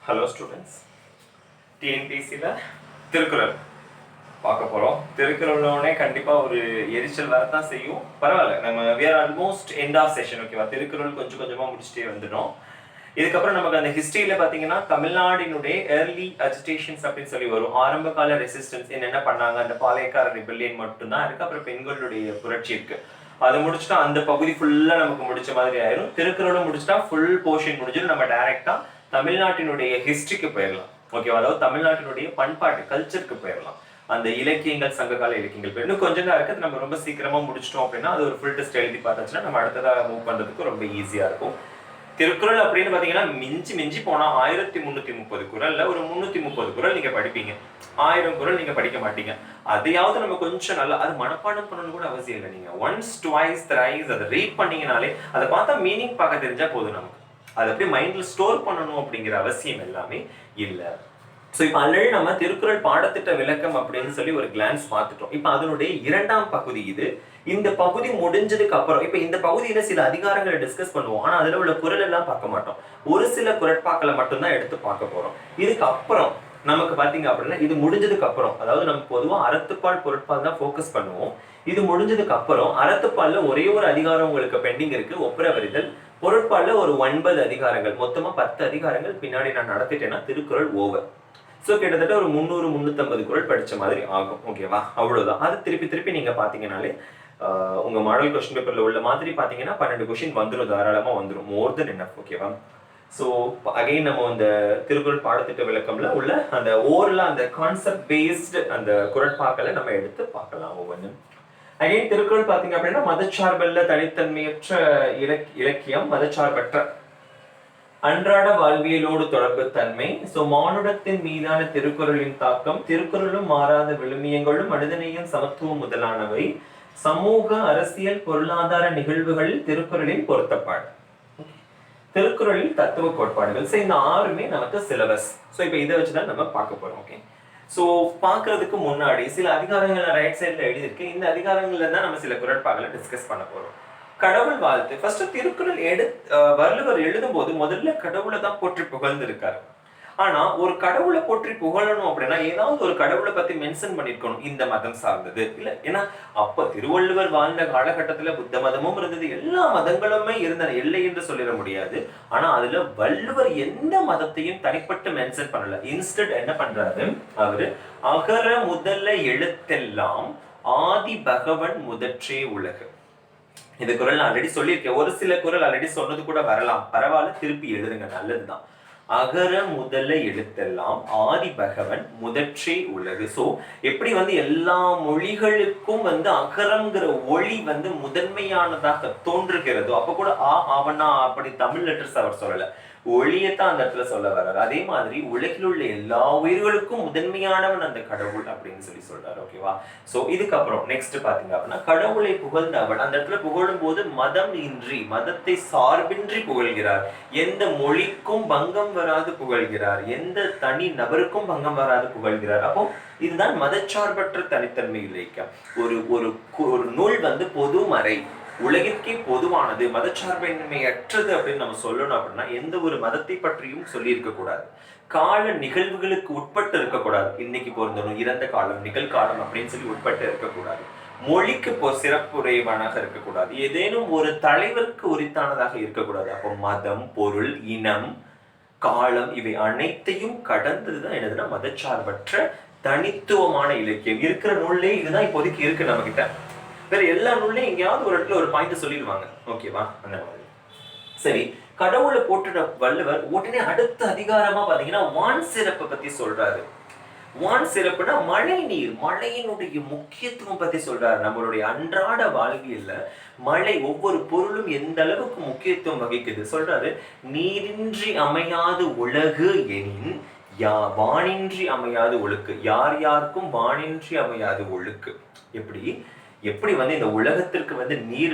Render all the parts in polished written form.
Hello students, டிஎன்பிசியில் திருக்குறள் பார்க்க போகிறோம். திருக்குறளோடனே கண்டிப்பாக ஒரு எரிச்சல் வரத்தான் செய்யும். பரவாயில்ல, நம்ம we are almost end of session. ஓகேவா? திருக்குறள் கொஞ்சம் கொஞ்சமாக முடிச்சுட்டே வந்துடும். இதுக்கப்புறம் நமக்கு அந்த ஹிஸ்டரியில் பார்த்தீங்கன்னா தமிழ்நாடினுடைய ஏர்லி அஜிடேஷன்ஸ் அப்படின்னு சொல்லி வரும். ஆரம்ப கால ரெசிஸ்டன்ஸ் என்னென்ன பண்ணாங்க, அந்த பாளையக்கார ரிபெல்லியன் மட்டும்தான் இருக்கு. அப்புறம் பெண்களுடைய புரட்சி இருக்கு. அதை முடிச்சுட்டா அந்த பகுதி ஃபுல்லா நமக்கு முடிச்ச மாதிரி ஆயிரும். திருக்குறளும் முடிச்சுட்டா ஃபுல் போர்ஷன் முடிஞ்சிடும். நம்ம டைரக்டா தமிழ்நாட்டினுடைய ஹிஸ்டரிக்கு போயிடலாம். ஓகேவா? அதாவது தமிழ்நாட்டினுடைய பண்பாட்டு கல்ச்சருக்கு போயிடலாம். அந்த இலக்கியங்கள், சங்ககால இலக்கியங்கள் இன்னும் கொஞ்சம் தான் இருக்குது. நம்ம ரொம்ப சீக்கிரமா முடிச்சிட்டோம் அப்படின்னா அது ஒரு ஃபுல் டெஸ்ட் எழுதி பார்த்தாச்சுன்னா நம்ம அடுத்ததாக மூவ் பண்றதுக்கு ரொம்ப ஈஸியா இருக்கும். திருக்குறள் அப்படின்னு பாத்தீங்கன்னா மிஞ்சி மிஞ்சி போனா 1330 குறள்ல ஒரு 330 குறள் நீங்க படிப்பீங்க. 1000 குறள் நீங்க படிக்க மாட்டீங்க. அதையாவது நம்ம கொஞ்சம் நல்லா அது மனப்பாடம் பண்ணணும் கூட அவசியம் இல்லை. நீங்க ஒன்ஸ் ட்வைஸ் த்ரைஸ் அதை ரீட் பண்ணீங்கனாலே அதை பார்த்தா மீனிங் பார்க்க தெரிஞ்சா போதும். நமக்கு அதை எப்படி மைண்ட்ல ஸ்டோர் பண்ணணும் அப்படிங்கிற அவசியம் எல்லாமே இல்லை. ஸோ இப்போ ஆல்ரெடி நம்ம திருக்குறள் பாடத்திட்ட விளக்கம் அப்படின்னு சொல்லி ஒரு கிளான்ஸ் பார்த்துட்டோம். இப்போ அதனுடைய இரண்டாம் பகுதி இது. இந்த பகுதி முடிஞ்சதுக்கு அப்புறம் இப்ப இந்த பகுதியில சில அதிகாரங்களை டிஸ்கஸ் பண்ணுவோம். ஆனா அதுல உள்ள குறள் எல்லாம் பார்க்க மாட்டோம். ஒரு சில குறட்பாக்களை மட்டும்தான் எடுத்து பார்க்க போறோம். இதுக்கு அப்புறம் நமக்கு பாத்தீங்க அப்படின்னா இது முடிஞ்சதுக்கு அப்புறம், அதாவது நம்ம பொதுவா அறத்துப்பால் பொருட்பால் தான் ஃபோக்கஸ் பண்ணுவோம். இது முடிஞ்சதுக்கு அப்புறம் அறத்துப்பால்ல ஒரே ஒரு அதிகாரம் உங்களுக்கு பெண்டிங் இருக்கு, ஒப்புரவறிதல். பொருட்பால்ல ஒரு 9 அதிகாரங்கள், மொத்தமா 10 அதிகாரங்கள் பின்னாடி நான் நடத்திட்டேன்னா திருக்குறள் ஓவர். ஸோ கிட்டத்தட்ட ஒரு 300-350 குறள் படிச்ச மாதிரி ஆகும். ஓகேவா? அவ்வளவுதான். அது திருப்பி திருப்பி நீங்க பாத்தீங்கன்னாலே உங்க மாடல் கொஸ்டின் பேப்பர்ல உள்ள மாதிரி பாத்தீங்கன்னா 12 கொஸ்டின் வந்துடும், தாராளமா வந்துடும். மோர் தென் எனஃப். ஓகேவா? ஸோ அகைன் நம்ம அந்த திருக்குறள் பாடத்திட்ட விளக்கம்ல உள்ள அந்த ஓரலா அந்த கான்செப்ட் பேஸ்டு அந்த குறட்பாக்களை நம்ம எடுத்து பார்க்கலாம் ஒவ்வொன்றும். அகைன் திருக்குறள் பாத்தீங்க அப்படின்னா மதச்சார்பல்ல தனித்தன்மையற்ற இலக்கியம், மதச்சார்பற்ற அன்றாட வாழ்வியலோடு தொடர்பு தன்மை. சோ மானுடத்தின் மீதான திருக்குறளின் தாக்கம், திருக்குறளும் மாறாத விழுமியங்களும் மனிதநேயம், சமத்துவம் முதலானவை, சமூக அரசியல் பொருளாதார நிகழ்வுகளில் திருக்குறளின் பொருத்தப்பாடு, திருக்குறளில் தத்துவ கோட்பாடுகள். சோ இந்த 6மே நமக்கு சிலபஸ். சோ இப்ப இதை வச்சுதான் நம்ம பார்க்க போறோம். ஓகே, சோ பாக்குறதுக்கு முன்னாடி சில அதிகாரங்களை ரைட் சைட்ல எழுதியிருக்கு. இந்த அதிகாரங்கள்ல தான் நம்ம சில குறட்பாக்களை டிஸ்கஸ் பண்ண போறோம். கடவுள் வாழ்த்து. ஃபர்ஸ்ட் திருக்குறள் வள்ளுவர் எழுதும் போது முதல்ல கடவுளை தான் போற்றி புகழ்ந்து இருக்காரு. ஆனா ஒரு கடவுளை போற்றி புகழணும் அப்படின்னா ஏதாவது ஒரு கடவுளை பத்தி மென்ஷன் பண்ணிருக்கணும். இந்த மதம் சார்ந்தது இல்ல, ஏன்னா அப்ப திருவள்ளுவர் வாழ்ந்த காலகட்டத்துல புத்த மதமும் இருந்தது, எல்லா மதங்களுமே இருந்தன, இல்லை என்று சொல்லிட முடியாது. ஆனா அதுல வள்ளுவர் எந்த மதத்தையும் தனிப்பட்டு மென்ஷன் பண்ணல. இன்ஸ்டெட் என்ன பண்றாரு அவரு, அகர முதல்ல எழுத்தெல்லாம் ஆதி பகவன் முதற்றே உலகு. இந்த குறள் ஆல்ரெடி சொல்லியிருக்கேன். ஒரு சில குறள் ஆல்ரெடி சொன்னது கூட வரலாம், பரவாயில்ல, திருப்பி எழுதுங்க, நல்லதுதான். அகர முதல எழுத்தெல்லாம் ஆதி பகவன் முதற்றே உலகு. சோ எப்படி எல்லா மொழிகளுக்கும் அகரம்ங்கிற ஒளி முதன்மையானதாக தோன்றுகிறதோ, அப்ப கூட ஆவனா அப்படி தமிழ் லெட்டர்ஸ் அவர் சொல்லல, ஒளியத்தான் அந்த இடத்துல சொல்ல வர்றாரு. அதே மாதிரி உலகில் உள்ள எல்லா உயிர்களுக்கும் முதன்மையானவன் அந்த கடவுள் அப்படின்னு சொல்லி சொல்றாரு. ஓகேவா? சோ இதுக்கப்புறம் நெக்ஸ்ட் பாத்தீங்க அப்படின்னா கடவுளை புகழ்ந்தவன் அந்த இடத்துல புகழும் போது மதம் இன்றி, மதத்தை சார்பின்றி புகழ்கிறார். எந்த மொழிக்கும் பங்கம் வராது புகழ்கிறார், எந்த தனி நபருக்கும் பங்கம் வராது புகழ்கிறார். அப்போ இதுதான் மதச்சார்பற்ற தனித்தன்மை இலக்கியம். ஒரு நூல் பொதுமறை, உலகிற்கே பொதுவானது, மதச்சார்பின்மையற்றது அப்படின்னு நம்ம சொல்லணும். அப்படின்னா எந்த ஒரு மதத்தை பற்றியும் சொல்லி இருக்க கூடாது, கால நிகழ்வுகளுக்கு உட்பட்டு இருக்கக்கூடாது. இன்னைக்கு பொருந்தணும், இறந்த காலம், நிகழ்காலம் அப்படின்னு சொல்லி உட்பட்டு இருக்கக்கூடாது. மொழிக்கு சிறப்புடையவனாக இருக்கக்கூடாது, ஏதேனும் ஒரு தலைவருக்கு உரித்தானதாக இருக்கக்கூடாது. அப்போ மதம், பொருள், இனம், காலம் இவை அனைத்தையும் கடந்ததுதான் என்னதுன்னா மதச்சார்பற்ற தனித்துவமான இலக்கியம். இருக்கிற நூல்லே இதுதான் இப்போதைக்கு இருக்கு நம்ம கிட்ட. வேற எல்லா நூல்லையும் எங்கேயாவது ஒரு இடத்துல ஒரு பாயிண்ட் சொல்லிடுவாங்க. ஓகேவா? அந்த மாதிரி. சரி, கடவுளை போட்டுட வள்ளுவர் உடனே அடுத்த அதிகாரமா பாத்தீங்கன்னா வான் சிறப்பை பத்தி சொல்றாரு. வான் சிறப்புனா மழை நீர், மழையினுடைய முக்கியத்துவம் பத்தி சொல்றாரு. நம்மளுடைய அன்றாட வாழ்வியல்ல மழை, ஒவ்வொரு பொருளும் எந்த அளவுக்கு முக்கியத்துவம் வகிக்குது சொல்றாரு. நீரின்றி அமையாது உலகு எனின் வானின்றி அமையாது ஒழுக்கு, யார் யாருக்கும் வானின்றி அமையாது ஒழுக்கு. எப்படி இந்த உலகத்திற்கு நீர்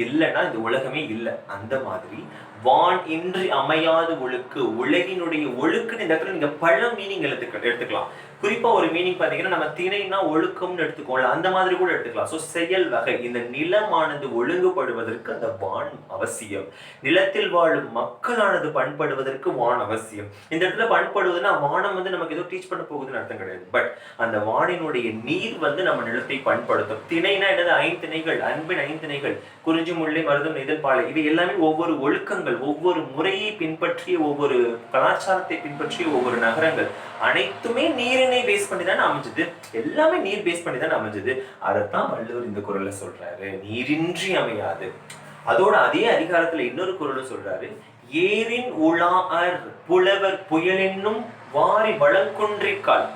இல்லைன்னா இந்த உலகமே இல்லை. அந்த மாதிரி வான் இன்றி அமையாது ஒழுக்கு, உலகினுடைய ஒழுக்குன்னு இந்த இடத்துல நீங்க பல மீனிங் எடுத்துக்கலாம். குறிப்பா ஒரு மீனிங் பாத்தீங்கன்னா நம்ம திணைனா ஒழுக்கம்னு எடுத்துக்கோங்களா, அந்த மாதிரி கூட எடுத்துக்கலாம். சோ செயல் வகை, இந்த நிலமானது ஒழுங்குபடுவதற்கு அந்த வான் அவசியம். நிலத்தில் வாழும் மக்களானது பண்படுவதற்கு வான் அவசியம். இந்த இடத்துல பண்படுவதுன்னா வானம் வந்து நமக்கு ஏதோ டீச் பண்ண போகுதுன்னு அர்த்தம் கிடையாது. பட் அந்த வானினுடைய நீர் வந்து நம்ம நிலத்தை பண்படுத்தும். திணைனா என்னது? ஐந்திணைகள், அன்பின் ஐந்திணைகள், குறிஞ்சி, முல்லை, மருதம், நெய்தல், பாலை. இவை எல்லாமே ஒவ்வொரு ஒழுக்கங்கள், ஒவ்வொரு முறையை பின்பற்றிய, ஒவ்வொரு கலாச்சாரத்தை பின்பற்றிய ஒவ்வொரு நகரங்கள் அனைத்துமே நீரினை பேஸ் பண்ணி தானே அமைஞ்சது. எல்லாமே நீர் பேஸ் பண்ணி தானே அமைஞ்சது. அதைத்தான் வள்ளுவர் இந்த குறள்ல சொல்றாரு, நீரின்றி அமையாது. அதோட அதே அதிகாரத்துல இன்னொரு குறள் சொல்றாரு, ஏரின் உலாஅர் புலவர் புயலென்னும் வாரி வளங்குன்றிக்கால்.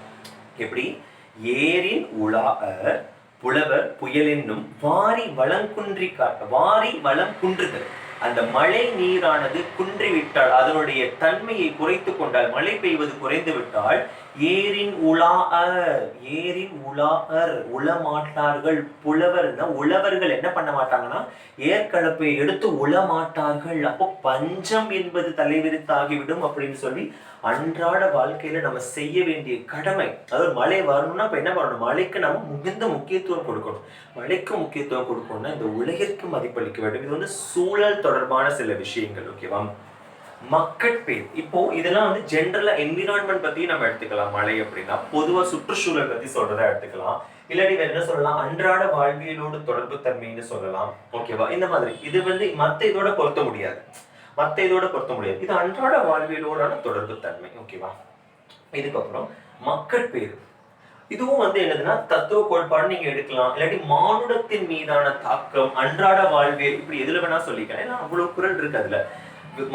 எப்படி? ஏரின் உலாஅர் புலவர் புயலென்னும் வாரி வளங்குன்றிக்கால். வாரி வளம் குன்றுதல். அந்த மழை நீரானது குன்றிவிட்டால், அதனுடைய தன்மையை குறைத்து கொண்டால், மழை பெய்வது குறைந்து விட்டால், ஏரின் உலாஅர், ஏரின் உலாஅர் உளமாட்டார்கள். புலவர்னா உழவர்கள் என்ன பண்ண மாட்டாங்கன்னா ஏற்கலப்பை எடுத்து உளமாட்டார்கள். அப்போ பஞ்சம் என்பது தலைவிரித்தாகிவிடும் அப்படின்னு சொல்லி அன்றாட வாழ்க்கையில நம்ம செய்ய வேண்டிய கடமை. அதாவது மழை வரணும்னா இப்ப என்ன பண்ணணும்? மழைக்கு நம்ம மிகுந்த முக்கியத்துவம் கொடுக்கணும். மழைக்கு முக்கியத்துவம் கொடுக்கணும்னா இந்த உலகிற்கு மதிப்பளிக்க வேண்டும். இது வந்து சூழல் தொடர்பான சில விஷயங்கள். ஓகேவா? மக்கட்பேர், இப்போ இதெல்லாம் வந்து ஜென்ரலா என்விரான்மெண்ட் பத்தி நம்ம எடுத்துக்கலாம். மழை அப்படின்னா பொதுவா சுற்றுச்சூழல் பத்தி சொல்றதா எடுத்துக்கலாம். இல்லாட்டி வேற என்ன சொல்லலாம், அன்றாட வாழ்வியலோடு தொடர்பு தன்மைன்னு சொல்லலாம். ஓகேவா? இந்த மாதிரி இது வந்து மத்த இதோட பொருத்த முடியாது, மத்த இதோட பொருத்த முடியாது. இது அன்றாட வாழ்வியலோடான தொடர்பு தன்மை. ஓகேவா? இதுக்கப்புறம் மக்கட்பேர், இதுவும் வந்து என்னதுன்னா தத்துவ கோட்பாடு நீங்க எடுக்கலாம். இல்லாட்டி மானுடத்தின் மீதான தாக்கம், அன்றாட வாழ்வியல், இப்படி எதுல வேணா சொல்லிக்கலாம். ஏன்னா அவ்வளவு குறள் இருக்கு அதுல.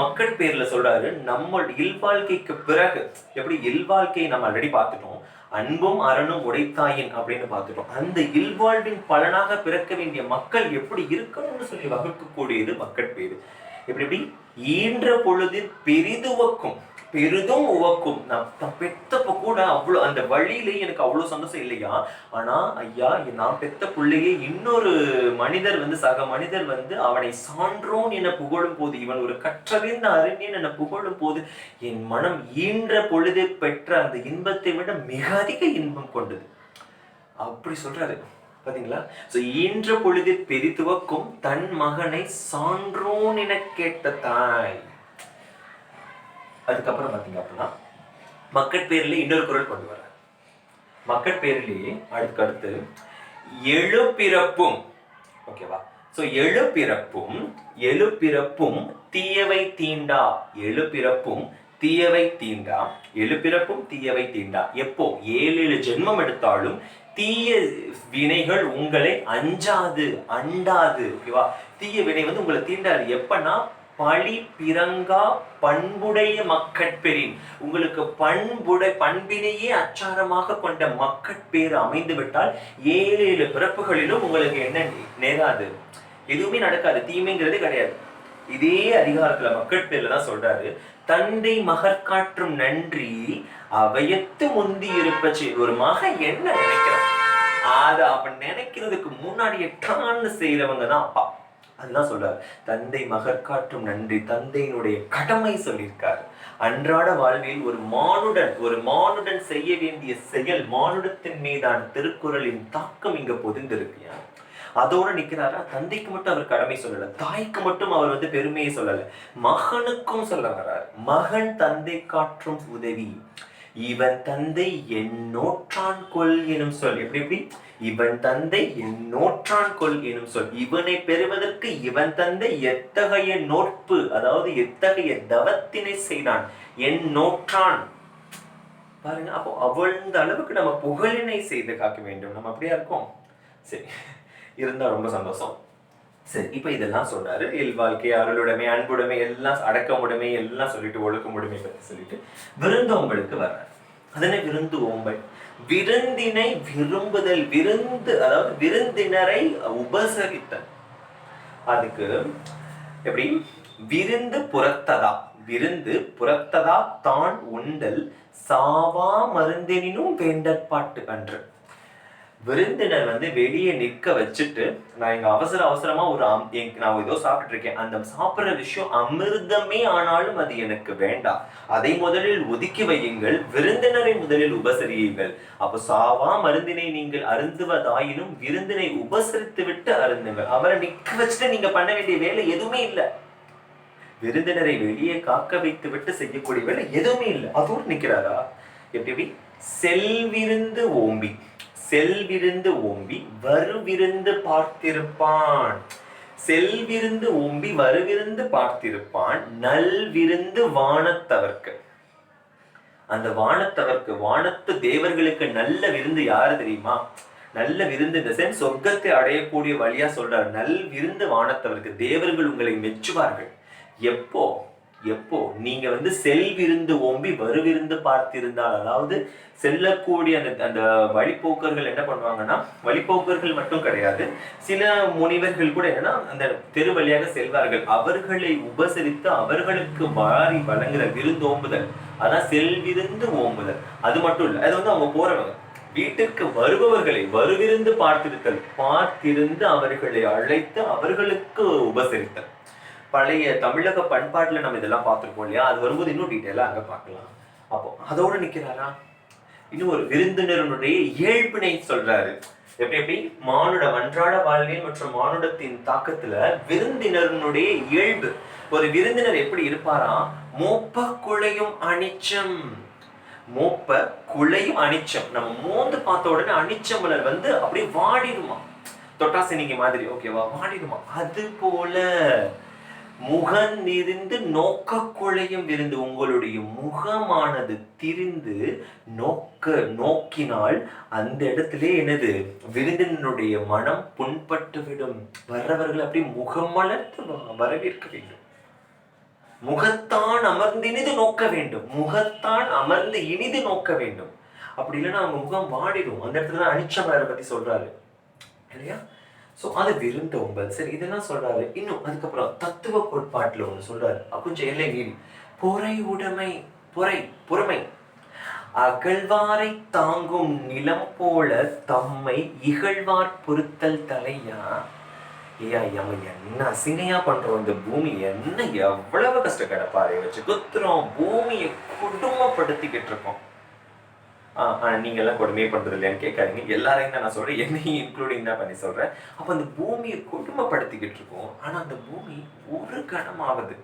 மக்கட்பேர்ல சொல்றாரு, நம்ம இல்வாழ்க்கைக்கு பிறகு, எப்படி இல்வாழ்க்கையை நம்ம ஆல்ரெடி பார்த்துட்டோம், அன்பும் அறனும் உடைத்தாயின் அப்படின்னு பார்த்துட்டோம். அந்த இல்வாழ்வின் பலனாக பிறக்க வேண்டிய மக்கள் எப்படி இருக்கணும்னு சொல்லி வகுக்கக்கூடியது மக்கட்பேரு. எப்படி எப்படி? ஈன்ற பொழுது பெரிதுவக்கும், பெரிதும் உவக்கும். நான் பெத்தப்ப கூட அவ்வளவு அந்த வழியிலேயே எனக்கு அவ்வளவு சந்தோஷம் இல்லையா, ஆனா ஐயா நான் பெத்த பிள்ளையே இன்னொரு மனிதர் வந்து, சக மனிதர் வந்து அவனை சான்றோன் என புகழும் போது, இவன் ஒரு கற்றறிந்த அறிஞன் என புகழும் போது என் மனம் ஈன்ற பொழுது பெற்ற அந்த இன்பத்தை விட மிக அதிக இன்பம் கொண்டது. அப்படி சொல்றாரு பாத்தீங்களா? சோ ஈன்ற பொழுது பெரிதுவக்கும் தன் மகனை சான்றோன் என கேட்ட தாய். அதுக்கப்புறம் பாத்தீங்க அப்படின்னா மக்கட்பேர்ல இன்னொரு குறள் கொண்டு வர, மக்கட்பேர்லயே அடுத்து எழுபிறப்பும். ஓகேவா? சோ எழுபிறப்பும் தீயவை தீண்டா, எழுபிறப்பும் தீயவை தீண்டா, எழுபிறப்பும் தீயவை தீண்டா. எப்போ 7 ஜென்மம் எடுத்தாலும் தீய வினைகள் உங்களை அஞ்சாது அண்டாது. ஓகேவா? தீய வினை வந்து உங்களை தீண்டாது. எப்பன்னா பழி பிறங்கா பண்புடைய மக்கட்பேரின், உங்களுக்கு பண்பினையே அச்சாரமாக கொண்ட மக்கட்பேறு அமைந்து விட்டால் 7 பிறப்புகளிலும் உங்களுக்கு என்ன நேராது, எதுவுமே நடக்காது, தீமைங்கிறது கிடையாது. இதே அதிகாரத்துல மக்கட்பேர்ல தான் சொல்றாரு, தந்தை மகற்காற்றும் நன்றி அவையத்து முந்தி இருப்பச்சு. ஒரு மகன் என்ன நினைக்கிறான் அத அவன் நினைக்கிறதுக்கு முன்னாடியே டான்னு செய்யறவங்க தான் அப்பா. அதுதான் சொல்றாரு, தந்தை மகற்காற்றும் நன்றி, தந்தையினுடைய கடமை சொல்லியிருக்காரு. அன்றாட வாழ்வில் ஒரு மானுடன் செய்ய வேண்டிய செயல், மானுடத்தின் மீதான திருக்குறளின் தாக்கம் இங்க பொதிந்திருக்கியா. அதோட நிக்கிறாரா, தந்தைக்கு மட்டும் அவர் கடமை சொல்லல, தாய்க்கு மட்டும் அவர் வந்து பெருமையை சொல்லல, மகனுக்கும் சொல்ல வர்றாரு. மகன் தந்தை காற்றும் உதவி, இவன் தந்தை என் நோற்றான் கொல் எனும் சொல். எப்படி இவன் தந்தை என் நோற்றான் கொல் எனும் சொல். இவனை பெறுவதற்கு இவன் தந்தை எத்தகைய நோற்பு, அதாவது எத்தகைய தவத்தினை செய்தான், என் நோற்றான். பாருங்க, அப்போ அவழ்ந்த அளவுக்கு நம்ம புகழினை செய்து காக்க வேண்டும். நம்ம அப்படியா இருக்கோம்? சரி, இருந்தா ரொம்ப சந்தோஷம். சரி, இப்ப இதெல்லாம் சொல்றாரு. இல்வாழ்க்கை, அருளுடைமை, அன்புடைமை, எல்லாம் அடக்கமுடைமை எல்லாம் சொல்லிட்டு, ஒழுக்கமுடைமை பத்தி சொல்லிட்டு விருந்தோம்பலுக்கு வர்றாரு. அதனை விருந்து ஓம்பல், விருந்தினை விரும்புதல், விருந்து அதாவது விருந்தினரை உபசரித்தல். அதுக்கு எப்படி? விருந்து புறத்ததா தான் உண்டல் சாவா மருந்தெனினும் வேண்டற்பாட்டு கன்று. விருந்தினர் வந்து வெளியே நிற்க வச்சுட்டு நான் இங்க அவசரமா நான் ஏதோ சாப்பிட்டு இருக்கேன், அந்த சாப்பிடுற விஷயம் அமிர்தமே ஆனாலும் அது எனக்கு வேண்டாம், அதை முதலில் ஒதுக்கி வையுங்கள், விருந்தினரை முதலில் உபசரியுங்கள். அப்ப சாவா மருந்தினை நீங்கள் அருந்துவதாயினும் விருந்தினை உபசரித்து விட்டு அருந்துங்கள். அவரை நிற்க வச்சுட்டு நீங்க பண்ண வேண்டிய வேலை எதுவுமே இல்லை. விருந்தினரை வெளியே காக்க வைத்து விட்டு செய்யக்கூடிய வேலை எதுவுமே இல்லை. அதோடு நிற்கிறாரா? எப்படி? செல்விருந்து ஓம்பி, செல்விருந்து ஓம்பி வருவிருந்து பார்த்திருப்பான். செல்விருந்து ஓம்பி வருவிருந்து பார்த்திருப்பான் நல்விருந்து வானத்தவர்க்கு. அந்த வானத்தவர்க்கு, வானத்து தேவர்களுக்கு நல்ல விருந்து யாரு தெரியுமா? நல்ல விருந்து இந்த சென்ஸ் சொர்க்கத்தை அடையக்கூடிய வழியா சொல்றார். நல் விருந்து வானத்தவர்க்கு, தேவர்கள் உங்களை மெச்சுவார்கள். எப்போ? எப்போ நீங்க வந்து செல்விருந்து ஓம்பி வருவிருந்து பார்த்திருந்தால், அதாவது செல்லக்கூடிய அந்த வழிபோக்கர்கள் என்ன பண்ணுவாங்கன்னா, வழிபோக்கர்கள் மட்டும் கிடையாது, சில முனிவர்கள் கூட என்னன்னா அந்த தெரு வழியாக செல்வார்கள், அவர்களை உபசரித்து அவர்களுக்கு வாரி வழங்குற விருந்தோம்புதல், அதான் செல்விருந்து ஓம்புதல். அது மட்டும் இல்லை, அது வந்து அவங்க போறவங்க வீட்டிற்கு வருபவர்களை வருவிருந்து பார்த்திருந்து அவர்களை அழைத்து அவர்களுக்கு உபசரித்தல். பழைய தமிழக பண்பாட்டுல நம்ம இதெல்லாம் பார்த்துருப்போம் இல்லையா? அது வரும்போது இன்னும் டீட்டெயிலா அங்க பார்க்கலாம். அப்போ அதோட நிக்கிறாரா? இன்னும் ஒரு விருந்தினருடைய இயல்பினை சொல்றாரு. எப்படி மானுட அன்றாட வாழ்வியல் மற்றும் மானுடத்தின் தாக்கத்துல விருந்தினருடைய இயல்பு. ஒரு விருந்தினர் எப்படி இருப்பாரா? மோப்ப குழையும் அனிச்சம். மோப்ப குழையும் அனிச்சம். நம்ம மோந்து பார்த்த உடனே அனிச்சம் மலர் வந்து அப்படியே வாடிடுமா, தொட்டாசினிங்க மாதிரி, ஓகேவா? வாடிடுமா. அது போல முகம் இருந்து நோக்க குழையும் விருந்து. உங்களுடைய முகமானது திரிந்து நோக்கினால் அந்த இடத்திலே என்னது? விருந்தினுடைய மனம் புண்பட்டு விடும். வர்றவர்கள் அப்படி முகம் மலர்த்து வரவேற்க வேண்டும். முகத்தான் அமர்ந்து இனிது நோக்க வேண்டும். முகத்தான் அமர்ந்து இனிது நோக்க வேண்டும். அப்படி இல்லைன்னா அவங்க முகம் வாடிடும். அந்த இடத்துல அனிச்சமலரை பத்தி சொல்றாரு இல்லையா? சோ அது விருந்தோம்பல். சரி, இதெல்லாம் சொல்றாரு. இன்னும் அதுக்கப்புறம் தத்துவ கோட்பாட்டுல ஒண்ணு சொல்றாரு, கொஞ்சம் எல்லை மீறி. பொறை உடைமை, பொறுமை. அகழ்வாரை தாங்கும் நிலம் போல தம்மை இகழ்வார் பொறுத்தல் தலையா. ஏயா என்ன அசிங்கையா பண்றோம்? இந்த பூமி என்ன எவ்வளவு கஷ்டப்படப்பாறை வச்சு குத்துறோம், பூமியை குடும்பப்படுத்திக்கிட்டு இருக்கோம். நீங்க எல்லாம் கொடுமையே பண்றது இல்லையான்னு கேட்காதீங்க. எல்லாரையும் தான் நான் சொல்றேன், என்னையும் இன்க்ளூடிங் தான் பண்ணி சொல்றேன். அப்ப அந்த பூமியை கொடுமைப்படுத்திக்கிட்டு இருக்கோம். ஆனா அந்த பூமி ஒரு கணமாவது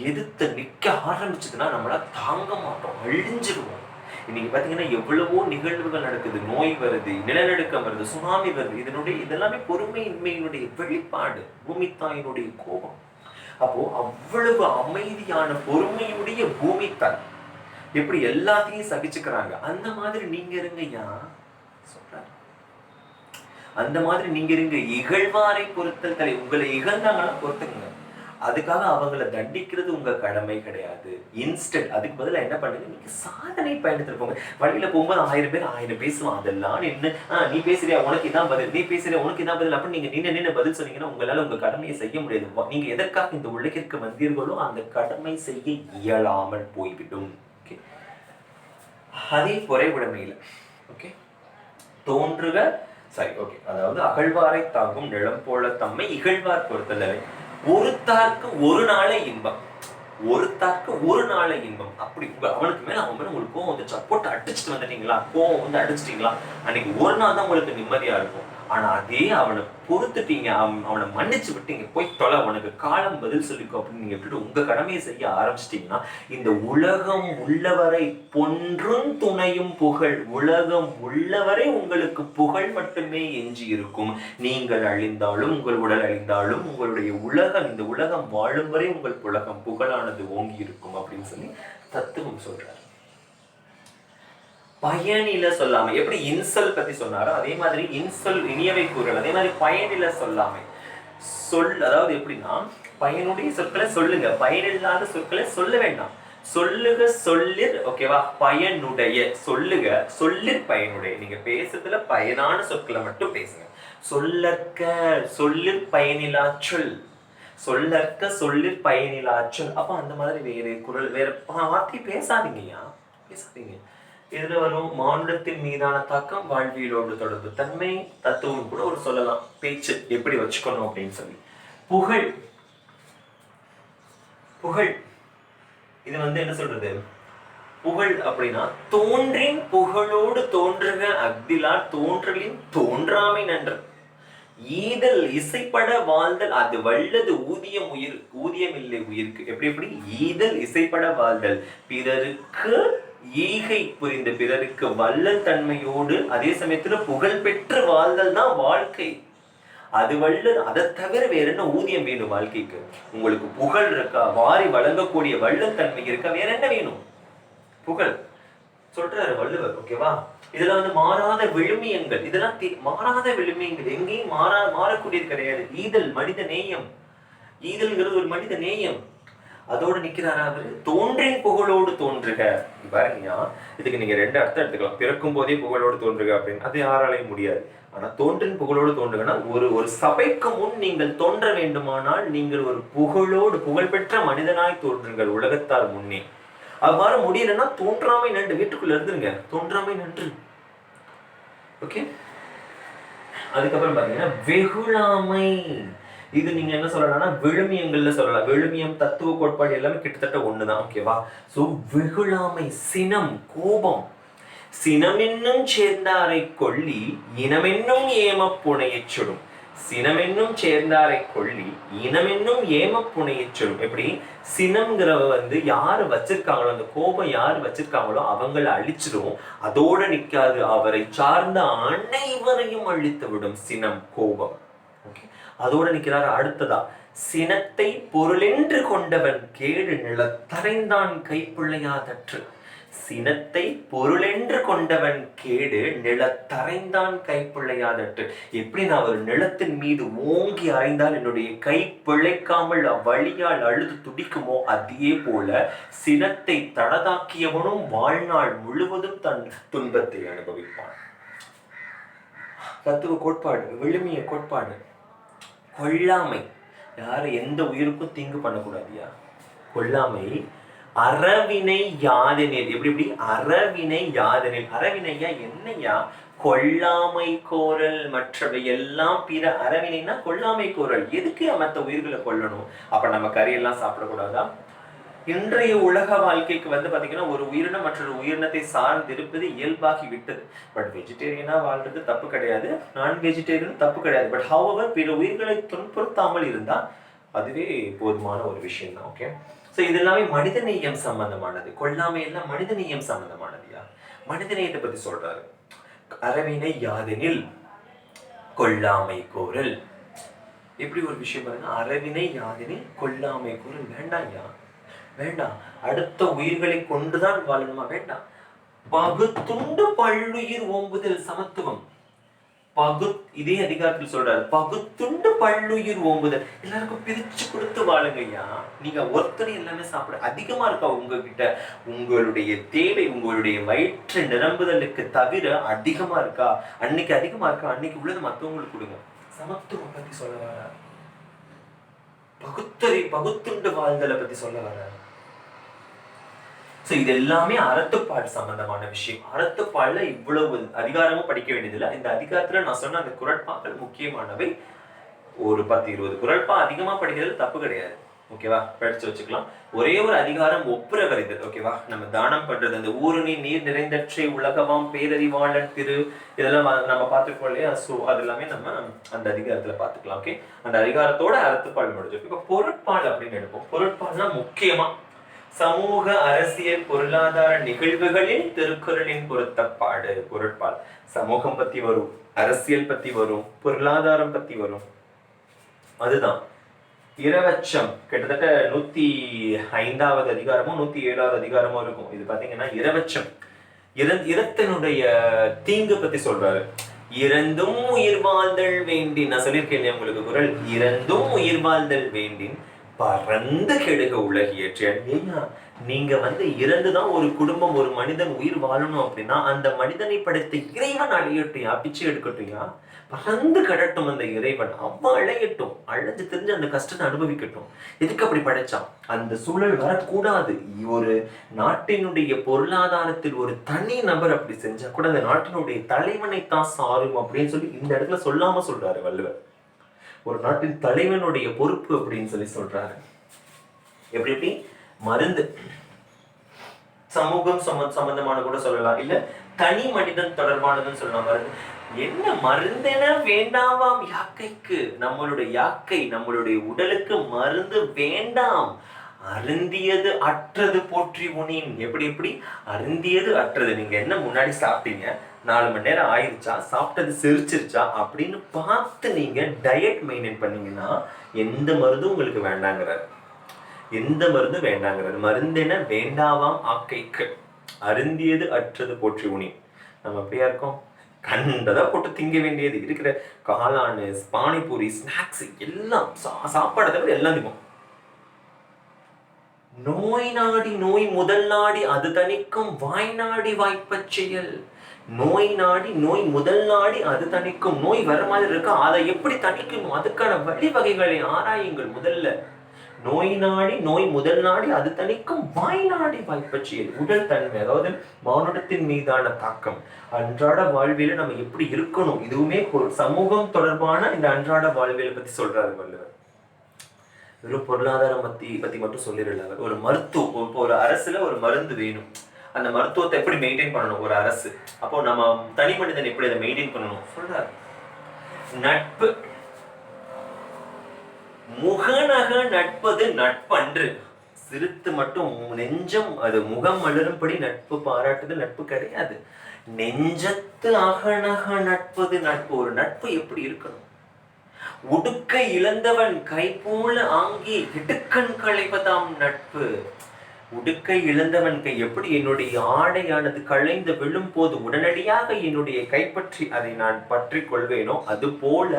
எதிர்த்து நிக்க ஆரம்பிச்சதுன்னா நம்மளால தாங்க மாட்டோம், அழிஞ்சிருவோம். இன்னைக்கு பாத்தீங்கன்னா எவ்வளவோ நிகழ்வுகள் நடக்குது. நோய் வருது, நிலநடுக்கம் வருது, சுனாமி வருது. இதெல்லாமே பொறுமையின்மையினுடைய வெளிப்பாடு, பூமி தாயினுடைய கோபம். அப்போ அவ்வளவு அமைதியான பொறுமையுடைய பூமி தாய் எப்படி எல்லாத்தையும் சகிச்சுக்கிறாங்க, அந்த மாதிரி நீங்க இருங்கய்யா சொல்றாரு. அந்த மாதிரி நீங்க இருங்க. இகழ்வாரை பொறுத்தல் தலை. உங்களை இகழ்ந்தாங்கன்னா பொறுத்துங்க. அதுக்காக அவங்கள தண்டிக்கிறது உங்க கடமை கிடையாது. இன்ஸ்டன்ட் அதுக்கு பதிலாக என்ன பண்ணுங்க, நீங்க சாதனை பயணத்துல போங்க. வழியில போகும்போது 1000 பேர் 1000 பேசுவான். அதெல்லாம் நின்று நீ பேசுறியா, உனக்கு இதான் பதில், நீ பேசுறியா, உனக்கு இதான் பதில் அப்படின்னு நீங்க நின்று பதில் சொன்னீங்கன்னா உங்களால உங்க கடமையை செய்ய முடியாது. நீங்க எதற்காக இந்த உலகிற்கு வந்தீர்களோ அந்த கடமை செய்ய இயலாமல் போய்விடும். அதே பொறைவுடைமையில ஓகே தோன்றுக சரி ஓகே அதாவது அகழ்வாரை தாங்கும் நிலம் போல தம்மை இகழ்வார் பொறுத்தலை. ஒருத்தார்க்கு ஒரு நாளே இன்பம், ஒருத்தார்க்கு ஒரு நாளே இன்பம். அப்படி அவனுக்கு மேல அவன் மேல உங்களுக்கு கோவம் வந்துச்சா, போட்டு அடிச்சுட்டு வந்துட்டீங்களா, கோவம் வந்து அடிச்சிட்டீங்களா, அன்னைக்கு ஒரு நாள் தான் உங்களுக்கு நிம்மதியா இருக்கும். ஆனா அதே அவனை பொறுத்துட்டீங்க, அவனை மன்னிச்சு விட்டீங்க, போய் தொலை, உனக்கு காலம் பதில் சொல்லிக்கோ அப்படின்னு நீங்க விட்டுட்டு உங்க கடமையை செய்ய ஆரம்பிச்சிட்டீங்கன்னா இந்த உலகம் உள்ளவரை பொன்றும் துணையும் புகழ், உலகம் உள்ளவரை உங்களுக்கு புகழ் மட்டுமே எஞ்சி இருக்கும். நீங்கள் அழிந்தாலும் உங்கள் உடல் அழிந்தாலும் உங்களுடைய உலகம், இந்த உலகம் வாழும் வரை உங்கள் உலகம் புகழானது ஓங்கி இருக்கும் அப்படின்னு சொல்லி தத்துவம் சொல்றாரு. பயனில சொல்லாமை. எப்படி இன்சொல் பத்தி சொன்னாரோ அதே மாதிரி இன்சொல் இனியவை கூறல், அதே மாதிரி பயனில சொல்லாமை. அதாவது எப்படின்னா பயனுடைய சொற்களை சொல்லுங்க, பயனில்லாத சொற்களை சொல்ல வேண்டாம். சொல்லுக சொல்லிர், ஓகேவா? பயனுடைய சொல்லுக, சொல்லிர் பயனுடைய. நீங்க பேசுறதுல பயனான சொற்களை மட்டும் பேசுங்க. சொல்லற்க சொல்லிர் பயனிலாச்சொல், சொல்லற்க சொல்லிர் பயனிலாச்சொல். அப்ப அந்த மாதிரி வேற குரல் வேற வார்த்தை பேசாதீங்கய்யா, பேசாதீங்க. இதுல வரும் மானுடத்தின் மீதான தாக்கம், வாழ்வியலோடு தொடர்பு தன்மை, தத்துவம் கூட ஒரு சொல்லலாம். பேச்சு எப்படி வச்சுக்கணும் அப்படின்னு சொல்லி. புகழ். புகழ் இது என்ன சொல்றது, புகழ் அப்படின்னா தோன்றின் புகழோடு தோன்றுக அக்திலார் தோன்றலின் தோன்றாமை நன்று. ஈதல் இசைப்பட வாழ்தல் அது வல்லது ஊதியம் உயிர் ஊதியம் இல்லை உயிருக்கு. எப்படி ஈதல் இசைப்பட வாழ்தல், பிறருக்கு ஈகை புரிந்த பிறருக்கு வல்லல் தன்மையோடு அதே சமயத்துல புகழ் பெற்று வாழ்தல் தான் வாழ்க்கை. அது வல்லல். அதை தவிர வேற என்ன ஊதியம் வேணும் வாழ்க்கைக்கு? உங்களுக்கு புகழ் இருக்கா, வாரி வழங்கக்கூடிய வல்லல் தன்மை இருக்கா, வேற என்ன வேணும்? புகழ் சொல்றாரு வள்ளுவர். ஓகேவா? இதுல மாறாத விழுமியங்கள், இதெல்லாம் மாறாத விழுமியங்கள், எங்கேயும் மாறக்கூடியது கிடையாது. ஈதல் மனித நேயம். ஈதல்ங்கிறது ஒரு மனித நேயம். அதோட நிக்கிறாரா அவரு. தோன்றின் புகழோடு தோன்றுக. பாருங்கயா, இதுக்கு நீங்க ரெண்டு அர்த்தம் எடுத்துக்கலாம். பிறக்கும் போதே புகழோடு தோன்றுக அப்படின்னு, அது யாராலையும் முடியாது. ஆனா தோன்றின் புகழோடு தோன்றுகன்னா ஒரு சபைக்கு முன் நீங்கள் தோன்ற வேண்டுமானால் நீங்கள் ஒரு புகழ்பெற்ற மனிதனாய் தோன்றுங்கள் உலகத்தால் முன்னே. அவ்வாறு முடியலன்னா தோன்றாமை நன்று, வீட்டுக்குள்ள இருந்துருங்க, தோன்றாமை நன்று. ஓகே. அதுக்கப்புறம் பாத்தீங்கன்னா வெகுளாமை. இது நீங்க என்ன சொல்லலாம்னா விழுமியங்கள்ல சொல்லலாம். விழுமியம், தத்துவ கோட்பாடு எல்லாமே கிட்டத்தட்ட ஒண்ணுதான். ஓகேவா? சோ வெகுளாமை, சினம், கோபம். சினமென்னும் சேர்ந்தாரை கொள்ளி இனமென்னும் ஏம புனையச் சுடும். சினமென்னும் சேர்ந்தாரை கொள்ளி இனமென்னும் ஏம புனையச் சுடும். எப்படி சினம்ங்கிறவ யாரு வச்சிருக்காங்களோ, அந்த கோபம் யாரு வச்சிருக்காங்களோ அவங்கள அழிச்சிடும். அதோட நிக்காது, அவரை சார்ந்த அனைவரையும் அழித்து விடும் சினம், கோபம். ஓகே, அதோட நிக்கிறாரு. அடுத்ததா, சினத்தை பொருளென்று கொண்டவன் கேடு நிலத்தரைந்தான் கைப்பிள்ளையாதற்று. சினத்தை பொருளென்று கொண்டவன் கேடு நிலத்தரைந்தான் கைப்பிள்ளையாதற்று. எப்படி நான் ஒரு நிலத்தின் மீது ஓங்கி அறைந்தால் என்னுடைய கை பிழைக்காமல் அவ்வழியால் அழுது துடிக்குமோ, அதே போல சினத்தை தடதாக்கியவனும் வாழ்நாள் முழுவதும் தன் துன்பத்தை அனுபவிப்பான். தத்துவ கோட்பாடு, விழுமிய கோட்பாடு. கொல்லாமை, யாரு எந்த உயிருக்கும் தீங்கு பண்ணக்கூடாதியா. கொல்லாமை. அறவினை யாதெனில். எப்படி அறவினை யாதெனில். அறவினையா என்னையா? கொல்லாமை கோரல், மற்றவை எல்லாம் பிற. அறவினைனா கொல்லாமை கோரல். எதுக்கு மற்ற உயிர்களை கொல்லணும்? அப்ப நம்ம கறியெல்லாம் சாப்பிடக்கூடாதா? இன்றைய உலக வாழ்க்கைக்கு பாத்தீங்கன்னா ஒரு உயிரினம் மற்றொரு உயிரினத்தை சார்ந்து இருப்பது இயல்பாகி விட்டது. பட் வெஜிடேரியனா வாழ்றது தப்பு கிடையாது, நான் வெஜிடேரியன் தப்பு கிடையாது. பட் ஹவவர் பிற உயிர்களை துன்புறுத்தாமல் இருந்தா அதுவே போதுமான ஒரு விஷயம் தான். ஓகே, ஸோ இது எல்லாமே மனிதநேயம் சம்பந்தமானது. கொல்லாமை எல்லாம் மனிதநேயம் சம்பந்தமானதுயா. மனிதநேயத்தை பத்தி சொல்றாரு. அறவினை யாதெனில் கொல்லாமை கோரல். எப்படி ஒரு விஷயம் பாருங்க, அறவினை யாதெனில் கொல்லாமை கோரல். வேண்டாம்யா, வேண்டாம். அடுத்த உயிர்களை கொண்டுதான் வாழணுமா? வேண்டாம். பகுத்துண்டு பல்லுயிர் ஓம்புதல் சமத்துவம். இதே அதிகாரத்தில் சொல்றாரு, பகுத்துண்டு பல்லுயிர் ஓம்புதல். எல்லாருக்கும் பிரிச்சு கொடுத்து வாழுங்கய்யா. நீங்க ஒருத்தர் எல்லாமே சாப்பிட அதிகமா இருக்கா உங்ககிட்ட, உங்களுடைய தேவை உங்களுடைய வயிற்று நிரம்புதலுக்கு தவிர அதிகமா இருக்கா, அன்னைக்கு அதிகமா இருக்கா, அன்னைக்கு உள்ளது மத்தவங்களுக்கு கொடுங்க. சமத்துவம் பத்தி சொல்ல வர, பகுத்துண்டு வாழ்தலை பத்தி சொல்ல வர. இது எல்லாமே அறத்துப்பால் சம்பந்தமான விஷயம். அறத்துப்பால்ல இவ்வளவு அதிகாரமும் படிக்க வேண்டியதில்லை. இந்த அதிகாரத்துல நான் சொன்ன அந்த குறட்பாக்கள் முக்கியமானவை. ஒரு 10-20 குறட்பா அதிகமா படிக்கிறது தப்பு கிடையாது. ஓகேவா? படிச்சு வச்சுக்கலாம். ஒரே ஒரு அதிகாரம் ஒப்புரவர் இது. ஓகேவா? நம்ம தானம் பண்றது, அந்த ஊருணி நீர் நிறைந்தற்றை உலகவாம் பேரறிவாளன் திரு, இதெல்லாம் நம்ம பார்த்துக்கோம் இல்லையா? ஸோ அது எல்லாமே நம்ம அந்த அதிகாரத்துல பார்த்துக்கலாம். ஓகே, அந்த அதிகாரத்தோட அறத்துப்பால் முடிஞ்சிருக்கு. இப்போ பொருட்பால் அப்படின்னு எடுப்போம். பொருட்பால்னா முக்கியமா சமூக அரசியல் பொருளாதார நிகழ்வுகளில் திருக்குறளின் பொருத்தப்பாடு. பொருட்பால் சமூகம் பத்தி வரும், அரசியல் பத்தி வரும், பொருளாதாரம் பத்தி வரும். அதுதான் இரவச்சம். கிட்டத்தட்ட 105வது அதிகாரமோ 107வது அதிகாரமோ இருக்கும். இது பாத்தீங்கன்னா இரவச்சம், இரத்தினுடைய தீங்கு பத்தி சொல்றாரு. இறந்தும் உயிர் வாழ்தல் வேண்டின். நான் சொல்லியிருக்கேன் உங்களுக்கு குறள், இறந்தும் உயிர் வாழ்தல் வேண்டின் பரந்த கெடுக உலகியற்ற. நீங்க இறந்துதான் ஒரு குடும்பம், ஒரு மனிதன் உயிர் வாழணும் அப்படின்னா அந்த மனிதனை படைத்த இறைவன் அழியட்டையா, பிச்சை எடுக்கட்டையா, பறந்து கடட்டும் அந்த இறைவன், அவன் அழையட்டும், அழைஞ்சு தெரிஞ்சு அந்த கஷ்டத்தை அனுபவிக்கட்டும். எதுக்கு அப்படி படைச்சான்? அந்த சூழல் வரக்கூடாது. ஒரு நாட்டினுடைய பொருளாதாரத்தில் ஒரு தனி நபர் அப்படி செஞ்சா கூட அந்த நாட்டினுடைய தலைவனை தான் சாரும் அப்படின்னு சொல்லி இந்த இடத்துல சொல்லாம சொல்றாரு வள்ளுவர். ஒரு நாட்டின் தலைவனுடைய பொறுப்பு அப்படின்னு சொல்லி சொல்றாரு. எப்படி எப்படி மருந்து சமூகம் சம்பந்தமான கூட சொல்லலாம், இல்ல தனி மனிதன் தொடர்பானதுன்னு சொல்லலாம். மருந்து என்ன மருந்தென வேண்டாமாம் யாக்கைக்கு. நம்மளுடைய யாக்கை, நம்மளுடைய உடலுக்கு மருந்து வேண்டாம். அருந்தியது அற்றது போற்றி உனின். எப்படி எப்படி அருந்தியது அற்றது? நீங்க என்ன முன்னாடி சாப்பிட்டீங்க, 4 மணி நேரம் ஆயிடுச்சா, சாப்பிட்டது செரிச்சிருச்சா அப்படின்னு பார்த்து நீங்க டயட் மெயின்டைன் பண்ணீங்கன்னா எந்த மருந்தும் உங்களுக்கு வேண்டாங்கிறாரு. எந்த மருந்து வேண்டாங்கிறது. மருந்தென வேண்டாவாம் ஆக்கைக்கு, அருந்தியது அற்றது போற்றி உனி. நம்ம அப்படியா இருக்கோம்? கண்டதா போட்டு திங்க வேண்டியது. இருக்கிற காளானு, பானிபூரி, ஸ்நாக்ஸ் எல்லாம் சாப்பாடை தவிர எல்லாம் திப்போம். நோய் நாடி நோய் முதல் நாடி அது தணிக்கும், வாய் நாடி வாய்ப்பச் செயல். நோய் நாடி நோய் முதல் நாடி அது தணிக்கும். நோய் வர மாதிரி இருக்கா, அதை எப்படி தணிக்கணும், அதுக்கான வழிவகைகளை ஆராயுங்கள் முதல்ல. நோய் நாடி நோய் முதல் நாடி அது தணிக்கும், வாய் நாடி வாய்ப்பற்றியல். உடல் தன்மை, அதாவது மானுடத்தின் மீதான தாக்கம், அன்றாட வாழ்வியல நம்ம எப்படி இருக்கணும், இதுவுமே சமூகம் தொடர்பான இந்த அன்றாட வாழ்வியலை பத்தி சொல்றாரு வள்ளுவர். வெறும் பொருளாதாரம் பத்தி மட்டும் சொல்லிடல. ஒரு மருத்துவம், இப்போ ஒரு அரசுல ஒரு மருந்து வேணும், அந்த மருத்துவத்தை எப்படி மெயின்டைன் பண்ணணும் ஒரு அரசு, அப்போ நம்ம தனி மனிதன் எப்படி அதை மெயின்டைன் பண்ணணும் சொல்றாரு. நட்பு, முகநக நட்பது நட்பன்று. சிரித்து மட்டும் நெஞ்சம் அது முகம் மலரும்படி நட்பு பாராட்டுது நட்பு கிடையாது. நெஞ்சத்து அகநக நட்பது நட்பு. ஒரு நட்பு எப்படி இருக்கணும்? உடுக்கை இழந்தவன் கை போல ஆங்கி இடுக்கண் களைவதாம் நட்பு. உடுக்கை இழந்தவன் கை, எப்படி என்னுடைய ஆடையானது களைந்து விழும் போது உடனடியாக என்னுடைய கைப்பற்றி அதை நான் பற்றி கொள்வேனோ, அது போல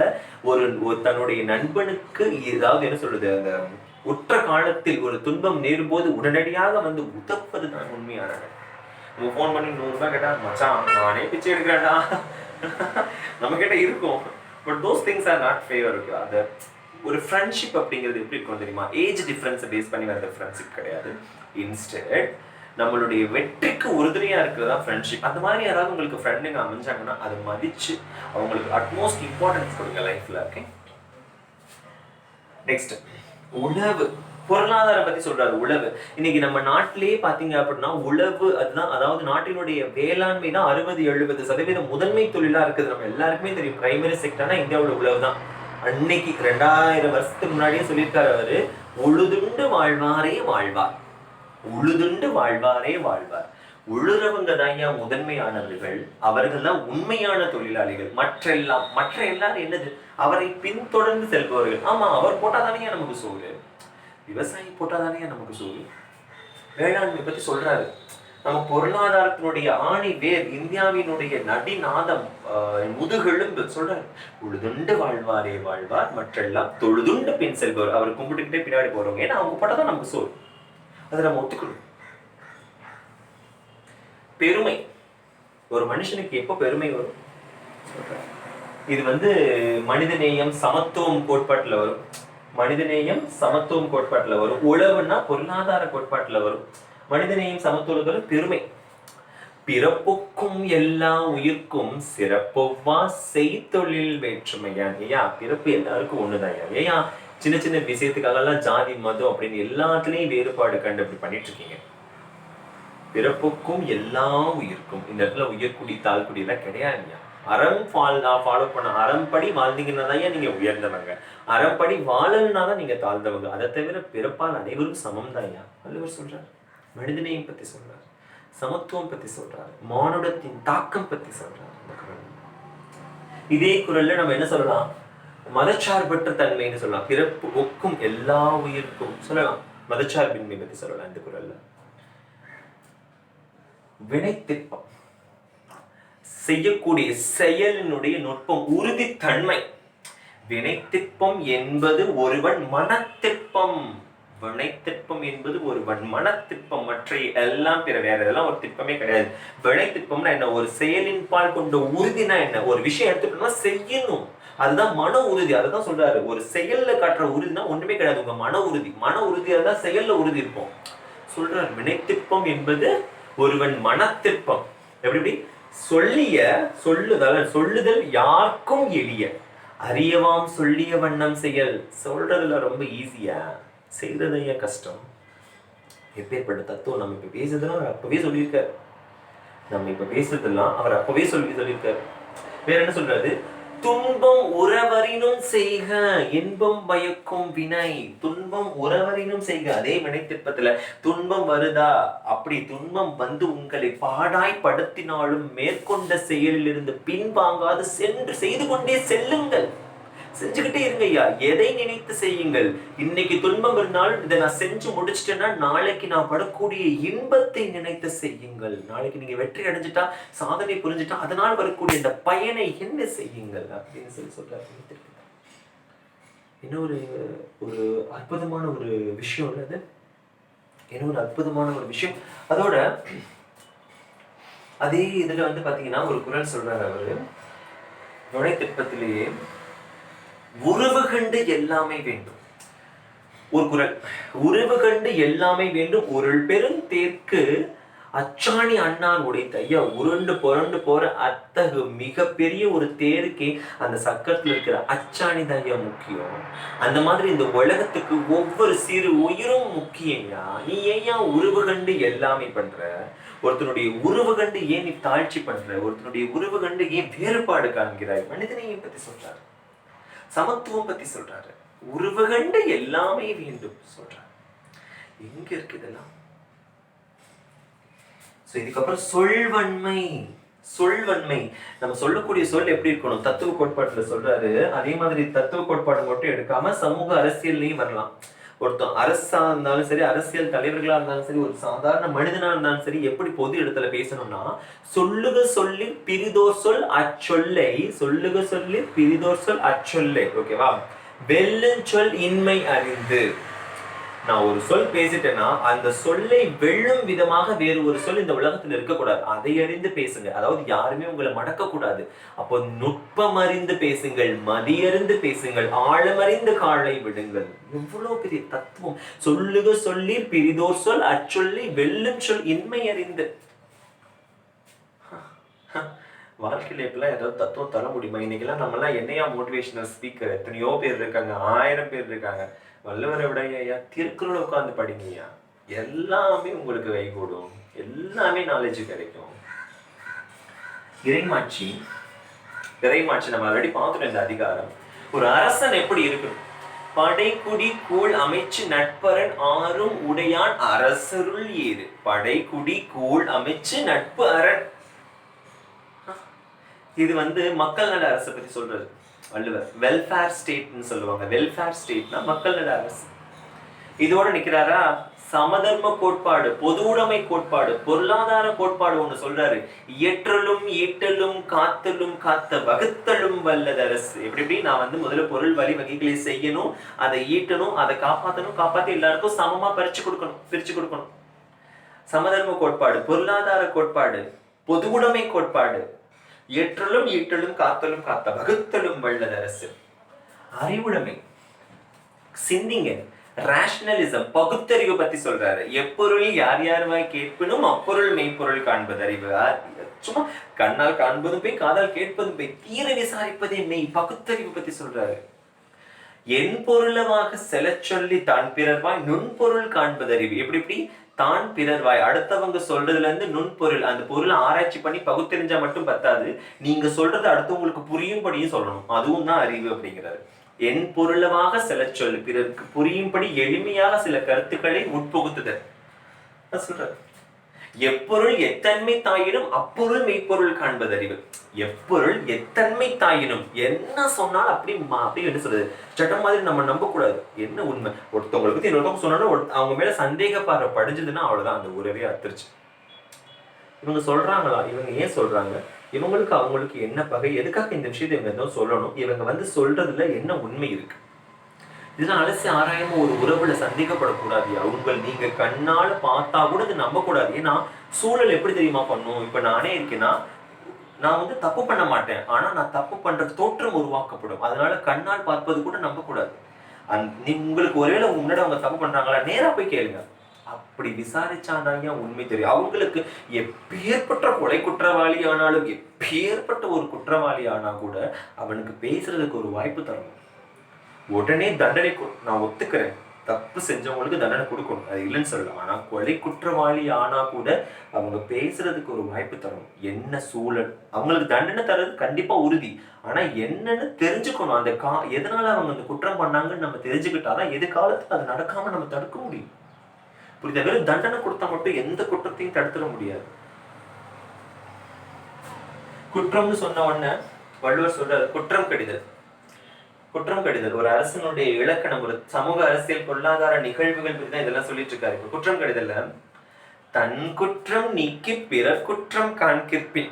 ஒரு தன்னுடைய நண்பனுக்கு ஏதாவது என்ன சொல்றது, அந்த உற்ற காலத்தில் ஒரு துன்பம் நேரும் போது உடனடியாக வந்து உதவுவது தான் உண்மையான. நம்ம போன் பண்ணி 100 ரூபாய் கேட்டா, மச்சான் நானே பிச்சை எடுக்கிறேன்டா நம்ம கிட்ட இருக்கும். But those things are not favour. Okay, அது ஒரு ஃப்ரெண்ட்ஷிப் அப்படிங்கிறது எப்படி இருக்கும் தெரியுமா? ஏஜ் டிஃபரன்ஸை பேஸ் பண்ணி வர ஃப்ரெண்ட்ஷிப் கிடையாது. இன்ஸ்டெட் நம்மளுடைய வெற்றிக்கு உறுதுணையா இருக்கிறதா ஃப்ரெண்ட்ஷிப். அந்த மாதிரி யாராவது உங்களுக்கு ஃப்ரெண்டுங்க அமைஞ்சாங்கன்னா அதை மதிச்சு அவங்களுக்கு அட்மோஸ்ட் இம்பார்ட்டன்ஸ் கொடுங்க லைஃப்ல. ஓகே, நெக்ஸ்ட் உழவு. பொருளாதாரம் பத்தி சொல்றாரு. உழவு இன்னைக்கு நம்ம நாட்டிலேயே பாத்தீங்க அப்படின்னா உழவு அதுதான், அதாவது நாட்டினுடைய வேளாண்மை தான் 60-70% முதன்மை தொழிலா இருக்குது. நம்ம எல்லாருக்குமே தெரியும். பிரைமரி செக்டர்னா இந்தியாவோட உழவு தான். அன்னைக்கு 2000 வருஷத்துக்கு முன்னாடியே சொல்லியிருக்காரு அவரு, உழுதுண்டு வாழ்வாரே வாழ்வார், உழுதுண்டு வாழ்வாரே வாழ்வார். உழுறவங்க தான் முதன்மையானவர்கள், அவர்கள் தான் உண்மையான தொழிலாளிகள். மற்ற எல்லாரும் என்னது, அவரை பின்தொடர்ந்து செல்பவர்கள். ஆமா, அவர் போட்டாதானே நமக்கு சோறு, விவசாயி போட்டாதானே நமக்கு சோறு. வேளாண்மை பத்தி சொல்றாரு. நம்ம பொருளாதாரத்தினுடைய ஆணி வேர், இந்தியாவினுடைய நடிநாதம், முதுகெலும்பு சொல்றாரு. உழுதுண்டு வாழ்வாரே வாழ்வார், மற்றெல்லாம் தொழுதுண்டு பின் செல்பவர். அவர் கும்பிட்டுக்கிட்டே பின்னாடி போறவங்க, ஏன்னா அவங்க போட்டாதான் நமக்கு சோறு. அதை நம்ம ஒத்துக்கணும். பெருமை, ஒரு மனுஷனுக்கு எப்போ பெருமை வரும்? இது மனிதநேயம் சமத்துவம் கோட்பாட்டுல வரும். மனிதநேயம் சமத்துவம் கோட்பாட்டுல வரும். உழவுன்னா பொருளாதார கோட்பாட்டுல வரும். மனிதநேயம் சமத்துவம் பெருமை. பிறப்புக்கும் எல்லா உயிர்க்கும் சிறப்பொவ்வா செய்தொழில் வேற்றுமையான். ஐயா, பிறப்பு எல்லாருக்கும் ஒண்ணுதான். ஐயா, சின்ன சின்ன விஷயத்துக்காக எல்லாம் ஜாதி மதம் அப்படின்னு எல்லாத்துலயும் வேறுபாடு கண்டு அப்படி பண்ணிட்டு இருக்கீங்க. பிறப்புக்கும் எல்லா உயிர்க்கும், இந்த இடத்துல உயர்குடி தாழ்குடி எல்லாம் கிடையாது. அறம் ஃபாலோ பண்ண, அறம்படி வாழ்ந்தீங்கன்னா தான் நீங்க உயர்ந்தவங்க, அறம்படி வாழல்னா தான் நீங்க தாழ்ந்தவங்க. அதை தவிர பிறப்பால் அனைவரும் சமம் தான். வள்ளுவர் சொல்றாரு. மனிதனையும் பத்தி சொல்றாரு, சமத்துவம் பத்தி சொல்றாரு, மானுடத்தின் தாக்கம் பத்தி சொல்றாரு. இதே குரல்ல நம்ம என்ன சொல்லலாம்? மதச்சார்பற்ற தன்மைன்னு சொல்லலாம். பிறப்பு ஒக்கும் எல்லா உயிர்க்கும் சொல்லலாம். மதச்சார்பின்மை பத்தி சொல்லலாம் இந்த குரல்ல. வினைத்திற்பம், செய்யக்கூடிய செயலினுடைய நுட்பம், உறுதித்தன்மை. வினைத்திற்பம் என்பது ஒருவன் மனத்திற்பம். வினைத்திற்பம் என்பது ஒரு மனத்திற்பம், மற்ற எல்லாம் பிற, வேற இதெல்லாம் ஒரு திற்பமே கிடையாது. வினைத்திற்பம்னா என்ன? ஒரு செயலின் பால் கொண்ட உறுதினா என்ன? ஒரு விஷயம் எடுத்துட்டோம்னா செய்யணும், அதுதான் மன உறுதி. அதுதான் சொல்றாரு, ஒரு செயல்ல காட்டுற உறுதினா ஒண்ணுமே கிடையாது, உங்க மன உறுதி. மன உறுதியா தான் செயல்ல உறுதி இருக்கும் சொல்றாரு. வினைத்திற்பம் என்பது ஒருவன் மனத்திற்பம். எப்படி? சொல்லிய சொல்லுதல் யாருக்கும் எளிய, அறியவாம் சொல்லிய வண்ணம் செயல். சொல்றதுல ரொம்ப ஈஸியா, செய்யறது ஏன் கஷ்டம்? எப்பேற்பட்ட தத்துவம் நம்ம இப்ப பேசுறதுலாம் அவர் அப்பவே சொல்லியிருக்காரு. நம்ம இப்ப பேசுறதெல்லாம் அவர் அப்பவே சொல்லியிருக்காரு. வேற என்ன சொல்றாரு? துன்பம் உறவரினும் செய்க, இன்பம் பயக்கும் வினை. துன்பம் உறவரினும் செய்க, அதே வினைத்திற்பத்துல துன்பம் வருதா, அப்படி துன்பம் வந்து உங்களை பாடாய்படுத்தினாலும் மேற்கொண்ட செயலில் இருந்து பின்வாங்காது சென்று செய்து கொண்டே செல்லுங்கள். செஞ்சுக்கிட்டே இருங்க ஐயா, எதை நினைத்து செய்யுங்கள். இன்னைக்கு துன்பம் இருந்தாலும் இதை நான் செஞ்சு முடிச்சிட்டேன்னா நாளைக்கு நான் படக்கூடிய இன்பத்தை நினைத்து செய்யுங்கள். நாளைக்கு நீங்க வெற்றி அடைஞ்சிட்டா, சாதனை புரிஞ்சுட்டா, அதனால் வரக்கூடிய இந்த பயனை என்ன செய்யுங்கள் அப்படின்னு சொல்றாரு. என்ன ஒரு அற்புதமான ஒரு விஷயம் இல்ல அது? என்ன ஒரு அற்புதமான ஒரு விஷயம். அதோட அதே இதுல வந்து பாத்தீங்கன்னா ஒரு குறள் சொல்றாரு அவரு, வினைத்திற்பத்திலேயே, உறவு கண்டு எல்லாமே வேண்டும். ஒரு குறள், உறவு கண்டு எல்லாமே வேண்டும், ஒரு பெருந்தேர்க்கு அச்சாணி அண்ணார் உடைத்த. ஐயா, உருண்டு புரண்டு போற அத்தகு மிகப்பெரிய ஒரு தேருக்கே அந்த சக்கரத்துல இருக்கிற அச்சாணி தான் ஐயா முக்கியம். அந்த மாதிரி இந்த உலகத்துக்கு ஒவ்வொரு சிறு உயிரும் முக்கியம்யா. நீ ஏன் உறவு கண்டு எல்லாமே பண்ற? ஒருத்தனுடைய உறவு கண்டு ஏன் நீ தாழ்ச்சி பண்ற? ஒருத்தனுடைய உறவு கண்டு ஏன் வேறுபாடு காண்கிறாய்? மனிதனையை பத்தி சொல்றாரு, சமத்துவம் பத்தி சொல்றாரு, உறவு கண்டு எல்லாமே வேண்டும் சொல்றாரு. எங்க இருக்கு இதெல்லாம்? இதுக்கப்புறம் சொல்வன்மை. சொல்வன்மை, நம்ம சொல்லக்கூடிய சொல் எப்படி இருக்கணும்? தத்துவ கோட்பாட்டுல சொல்றாரு. அதே மாதிரி தத்துவ கோட்பாடு மட்டும் எடுக்காம சமூக அரசியல்லையும் வரலாம். ஒருத்தன் அரசா இருந்தாலும் சரி, அரசியல் தலைவர்களா இருந்தாலும் சரி, ஒரு சாதாரண மனிதனா இருந்தாலும் சரி, எப்படி பொது இடத்துல பேசணும்னா, சொல்லுக சொல்லி பிரிதோர் சொல் அச்சொல்லை, சொல்லுக சொல்லி பிரிதோர் சொல் அச்சொல்லை. ஓகேவா? வெல்லுஞ்சொல் இன்மை அறிந்து. நான் ஒரு சொல் பேசிட்டேன்னா அந்த சொல்லை வெல்லும் விதமாக வேறு ஒரு சொல் இந்த உலகத்துல இருக்கக்கூடாது. அதை அறிந்து பேசுங்க. அதாவது யாருமே உங்களை மடக்க கூடாது. அப்போ நுட்பம் அறிந்து பேசுங்கள், மதியறிந்து பேசுங்கள், ஆழமறிந்து காலை விடுங்கள். எவ்வளவு பெரிய தத்துவம்! சொல்லுக சொல்லி பிரிதோர் சொல் அச்சொல்லி வெல்லும் சொல் இன்மை அறிந்து. வாழ்க்கையில எப்பெல்லாம் ஏதாவது தத்துவம் தர முடியுமா? இன்னைக்கெல்லாம் நம்மலாம் என்னையா மோட்டிவேஷனல் ஸ்பீக்கர், எத்தனையோ பேர் இருக்காங்க, 1000 பேர் இருக்காங்க. வள்ளுவரை விட ஐயா திருக்குறளை உட்காந்து படிங்கய்யா, எல்லாமே உங்களுக்கு கைகூடும், எல்லாமே நாலேஜ் கிடைக்கும். இறைமாட்சி, இறைமாட்சி நம்ம ஆல்ரெடி பார்த்துட்டோம். இந்த அதிகாரம், ஒரு அரசன் எப்படி இருக்கணும்? படைக்குடி கூழ் அமைச்சு நட்பரன் ஆறும் உடையான் அரசருள் ஏறு. படைக்குடி கூழ் அமைச்சு நட்பு அரண். இது வந்து மக்கள் நல அரசை பத்தி சொல்றது வள்ளுவர். வெல்ஃபேர் ஸ்டேட்னு சொல்லுவாங்க. வெல்ஃபேர் ஸ்டேட்னா மக்கள் நல அரசு. இதோட நிக்கிறாரா? சமதர்ம கோட்பாடு, பொது உடைமை கோட்பாடு, பொருளாதார கோட்பாடு ஒண்ணு சொல்றாரு. இயற்றலும் ஈட்டலும் காத்தலும் காத்த வகுத்தலும் வல்லது அரசு. எப்படி நான் வந்து முதல்ல பொருள் வழி வகைகளை செய்யணும், அதை ஈட்டணும், அதை காப்பாற்றணும், காப்பாத்தி எல்லாருக்கும் சமமா பிரிச்சு கொடுக்கணும். சமதர்ம கோட்பாடு, பொருளாதார கோட்பாடு, பொது உடைமை கோட்பாடு, ஏற்றலும் ஈட்டலும் காத்தலும் காத்த வகுத்தலும் வல்லது அரசு. அறிவுடைமை, சிந்திங்க, ரேஷனலிசம், பகுத்தறிவு பத்தி சொல்றாரு. எப்பொருள் யார் யாருமாய் கேட்பினும் அப்பொருள் மெய்ப்பொருள் காண்பது அறிவு. சும்மா கண்ணால் காண்பதும் போய், காதால் கேட்பதும் போய், தீர விசாரிப்பதே மெய். பகுத்தறிவு பத்தி சொல்றாரு. என் பொருளமாக செல சொல்லி தான் பிறர்வாய் நுண்பொருள் காண்பது அறிவு. எப்படி தான் பிறர்வாய், அடுத்தவங்க சொல்றதுல இருந்து நுண்பொருள், அந்த பொருளை ஆராய்ச்சி பண்ணி பகுத்தறிஞ்சா மட்டும் பத்தாது, நீங்க சொல்றது அடுத்தவங்களுக்கு புரியும்படியும் சொல்லணும், அதுவும் தான் அறிவு அப்படிங்கிறாரு. என் பொருளமாக சில சொல், பிறருக்கு புரியும்படி எளிமையாக சில கருத்துக்களை உட்புகுத்துதல் சொல்றாரு. எப்பொருள் எத்தன்மை தாயினும் அப்பொருள் மெய்ப்பொருள் காண்பது அறிவு. எப்பொருள் எத்தன்மை தாயினும், என்ன சொன்னாலும் அப்படி என்ன சொல்றது, சட்டம் மாதிரி நம்ம நம்ப கூடாது. என்ன உண்மை, ஒருத்தவங்களை பத்தி இன்னொருத்தவங்க சொன்னாலும் அவங்க மேல சந்தேக பார்வை படிஞ்சதுன்னா அவ்வளவுதான், அந்த உறவே அத்துருச்சு. இவங்க சொல்றாங்களா, இவங்க ஏன் சொல்றாங்க, இவங்களுக்கு அவங்களுக்கு என்ன பகை, எதுக்காக இந்த விஷயத்தை இவங்க எதுவும் சொல்லணும், இவங்க வந்து சொல்றதுல என்ன உண்மை இருக்கு, இதெல்லாம் அலசி ஆராயாம ஒரு உறவுல சந்திக்கப்படக்கூடாது. நீங்க கண்ணால பார்த்தா கூட இது நம்ப கூடாது. ஏன்னா சூழல் எப்படி தெரியுமா பண்ணும்? இப்ப நானே இருக்கேன்னா நான் வந்து தப்பு பண்ண மாட்டேன், ஆனா நான் தப்பு பண்ற தோற்றம் உருவாக்கப்படும். அதனால கண்ணால் பார்ப்பது கூட நம்ப கூடாது. உங்களுக்கு ஒருவேளை முன்னாடி அவங்க தப்பு பண்றாங்களா, நேரா போய் கேளுங்க. அப்படி விசாரிச்சாதாங்க உண்மை தெரியும். அவங்களுக்கு எப்பேற்பட்ட கொலை குற்றவாளி ஆனாலும், எப்பேற்பட்ட ஒரு குற்றவாளி ஆனா கூட அவனுக்கு பேசுறதுக்கு ஒரு வாய்ப்பு தரணும். உடனே தண்டனை நான் ஒத்துக்கிறேன், தப்பு செஞ்சவங்களுக்கு தண்டனை கொடுக்கணும், அது இல்லைன்னு சொல்லலாம். ஆனா கொலை குற்றவாளி ஆனா கூட அவங்க பேசுறதுக்கு ஒரு வாய்ப்பு தரணும். என்ன சூழல், அவங்களுக்கு தண்டனை தர்றது கண்டிப்பா உறுதி. ஆனா என்னன்னு தெரிஞ்சுக்கணும். அந்த எதனால அவங்க அந்த குற்றம் பண்ணாங்கன்னு நம்ம தெரிஞ்சுக்கிட்டாதான் எதிர்காலத்துல அது நடக்காம நம்ம தடுக்க முடியும். புரியுதா? வெறும் தண்டனை கொடுத்தா மட்டும் எந்த குற்றத்தையும் தடுத்துட முடியாது. குற்றம்னு சொன்ன உடனே வள்ளுவர் சொல்றாரு, குற்றம் கடிதல். குற்றம் கடிதல் ஒரு அரசனுடைய இலக்கணம், ஒரு சமூக அரசியல் பொருளாதார நிகழ்வுகள் பற்றி தான் இதெல்லாம் சொல்லிட்டு இருக்காரு. இப்ப குற்றம் கடிதல்ல தன் குற்றம் நீக்கி பிறர் குற்றம் காண்கிற்பின்,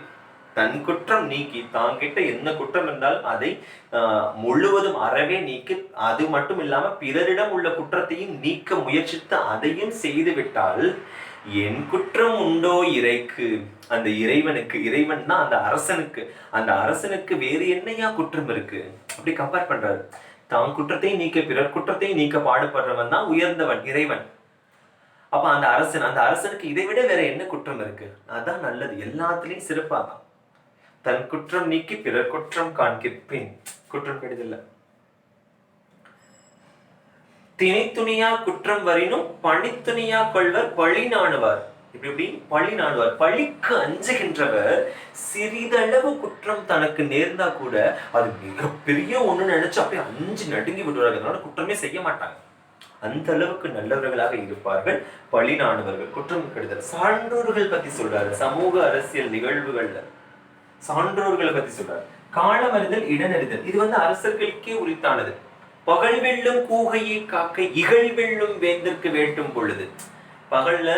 தன் குற்றம் நீக்கி தாங்கிட்ட என்ன குற்றம் இருந்தால் அதை முழுவதும் அறவே நீக்கி, அது மட்டும் இல்லாம பிறரிடம் உள்ள குற்றத்தையும் நீக்க முயற்சித்து அதையும் செய்து விட்டால் என் குற்றம் உண்டோ இறைக்கு, அந்த இறைவனுக்கு, இறைவன் தான் அந்த அரசனுக்கு, அந்த அரசனுக்கு வேறு என்னையா குற்றம் இருக்கு? அப்படி கம்பேர் பண்றாரு. தான் குற்றத்தையும் நீக்க பிறர் குற்றத்தையும் நீக்க பாடுபடுறவன் தான் உயர்ந்தவன், இறைவன். அப்ப அந்த அரசனுக்கு இதை விட வேற என்ன குற்றம் இருக்கு? அதான் நல்லது, எல்லாத்துலயும் சிறப்பாதான். தன் குற்றம் நீக்கி பிறர் குற்றம் காண்கிற்பின், குற்றம் கெடுதல்ல. திணித்துணியா குற்றம் வரினும் பணித்துணியா கொள்வர் பழி நாணுவார். இப்படி பழி நாணுவார். பழிக்கு அஞ்சுகின்றவர் சிறிதளவு குற்றம் தனக்கு நேர்ந்தா கூட அது மிகப்பெரிய ஒண்ணு நினைச்சு அப்படியே அஞ்சு நடுங்கி விடுவார்கள். அதனால குற்றமே செய்ய மாட்டாங்க. அந்த அளவுக்கு நல்லவர்களாக இருப்பார்கள் பழி நாணுவர்கள். குற்றம் கெடுதல். சான்றோர்கள் பத்தி சொல்றாரு, சமூக அரசியல் நிகழ்வுகள்ல சான்றோர்களை பத்தி சொல்றாரு. காலமறிதல் இடனறிதல், இது வந்து அரசர்களுக்கே உரித்தானது. பகல் வெல்லும் கூகையை காக்க இகழ் வெல்லும் வேந்தற்கு வேண்டும் பொழுது. பகல்ல